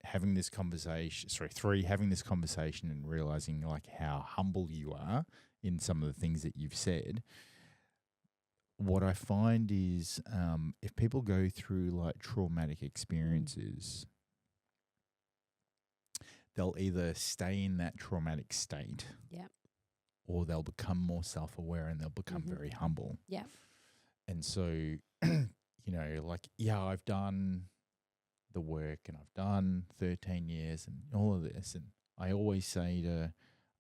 having this conversation. Sorry, 3, having this conversation and realizing like how humble you are in some of the things that you've said. What I find is if people go through like traumatic experiences, they'll either stay in that traumatic state, or they'll become more self-aware and they'll become very humble. Yeah. And so, you know, like, yeah, I've done the work and I've done 13 years and all of this. And I always say to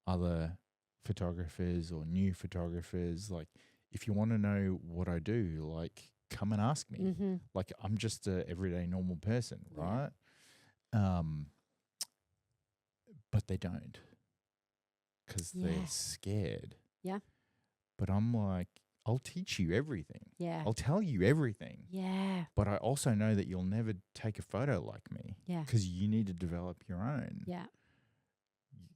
other photographers or new photographers, like, if you want to know what I do, like, come and ask me. Like, I'm just a everyday normal person, right? But they don't, because they're scared. Yeah. But I'm like, I'll teach you everything. Yeah. I'll tell you everything. Yeah. But I also know that you'll never take a photo like me. Yeah. Because you need to develop your own. Yeah.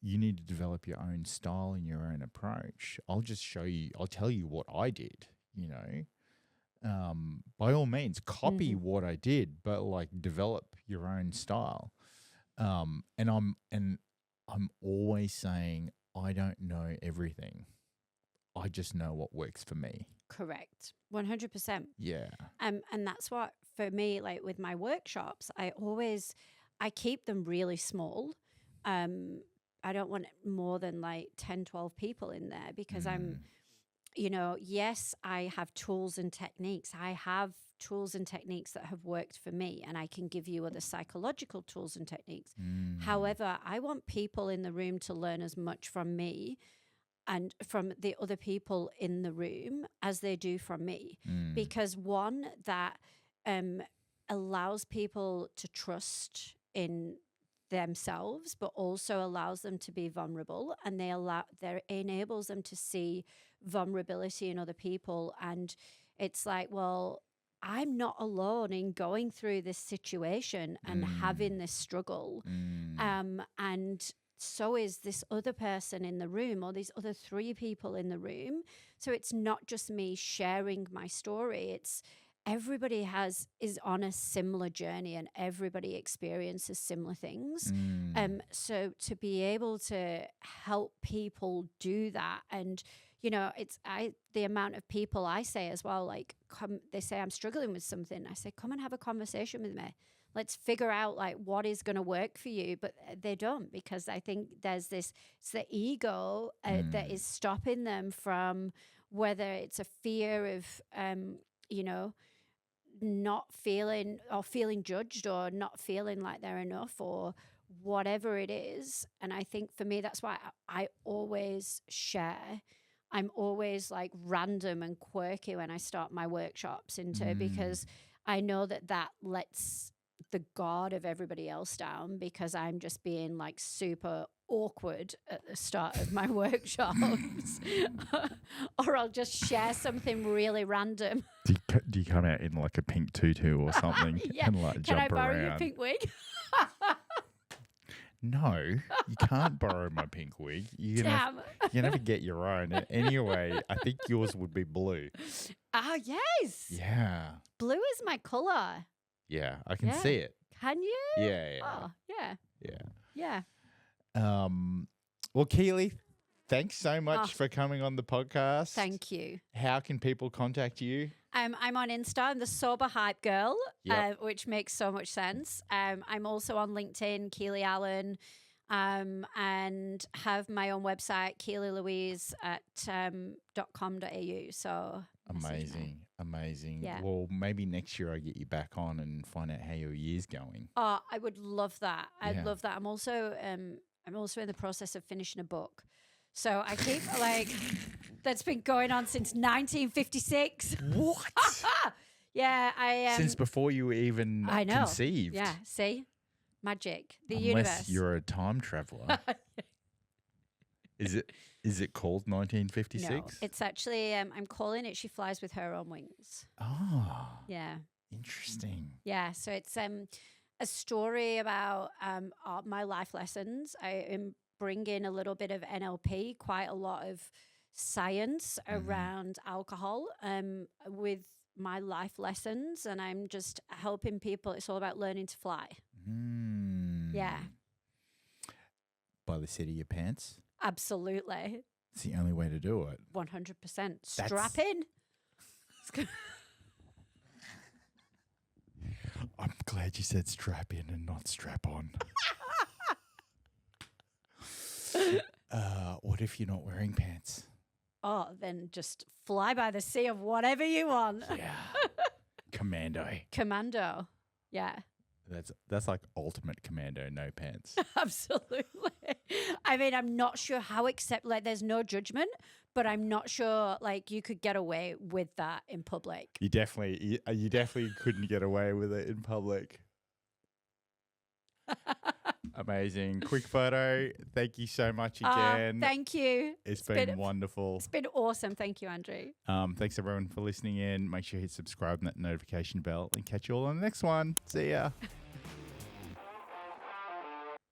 You need to develop your own style and your own approach. I'll just show you, I'll tell you what I did, you know. By all means, copy what I did, but like develop your own style. And I'm always saying, I don't know everything. I just know what works for me. Correct. 100%. Yeah. And that's what, for me, like with my workshops, I keep them really small. I don't want more than like 10, 12 people in there, because I'm, you know, yes, I have tools and techniques. I have tools and techniques that have worked for me, and I can give you other psychological tools and techniques. However, I want people in the room to learn as much from me and from the other people in the room as they do from me, because one, that allows people to trust in themselves, but also allows them to be vulnerable, and there enables them to see vulnerability in other people. And it's like, well, I'm not alone in going through this situation and having this struggle. And so is this other person in the room, or these other 3 people in the room. So it's not just me sharing my story. It's everybody is on a similar journey, and everybody experiences similar things. So to be able to help people do that, and you know, the amount of people I say as well, like, they say I'm struggling with something. I say, come and have a conversation with me. Let's figure out like what is going to work for you. But they don't, because I think it's the ego that is stopping them from, whether it's a fear of, you know, not feeling or feeling judged, or not feeling like they're enough, or whatever it is. And I think for me, that's why I always share. I'm always like random and quirky when I start my workshops because I know that lets the guard of everybody else down, because I'm just being like super awkward at the start of my workshops. Or I'll just share something really random. Do you come out in like a pink tutu or something and like jump around? Can I borrow your pink wig? No, you can't borrow my pink wig. You never get your own. Anyway, I think yours would be blue. Ah, yes. Yeah. Blue is my color. Yeah, I can see it. Can you? Yeah. Oh, yeah. Yeah. Well, Keelie, thanks so much for coming on the podcast. Thank you. How can people contact you? I'm on Insta. I'm the Sober Hype Girl, which makes so much sense. I'm also on LinkedIn, Keelie Allen, and have my own website, Keelie Louise at .com.au. So amazing. Yeah. Well, maybe next year I get you back on and find out how your year's going. Oh, I would love that. I'd love that. I'm also in the process of finishing a book. So I keep like, that's been going on since 1956. What? Yeah, I since before you were even conceived. Yeah, see, magic, Unless universe. You're a time traveler. Is it called 1956? No, it's actually I'm calling it "She Flies with Her Own Wings." Oh, yeah, interesting. Yeah, so it's a story about my life lessons. I am bringing a little bit of NLP, quite a lot of science around alcohol, with my life lessons, and I'm just helping people. It's all about learning to fly. Yeah. By the seat of your pants? Absolutely. It's the only way to do it. 100%. Strap in. I'm glad you said strap in and not strap on. What if you're not wearing pants? Oh, then just fly by the sea of whatever you want. Yeah. Commando. Commando. Yeah. That's like ultimate commando, no pants. Absolutely. I mean, I'm not sure how like there's no judgment, but I'm not sure like you could get away with that in public. You definitely couldn't get away with it in public. Amazing. Quick photo. Thank you so much again. Thank you. It's been wonderful. It's been awesome. Thank you, Andrew. Thanks everyone for listening in. Make sure you hit subscribe and that notification bell and catch you all on the next one. See ya.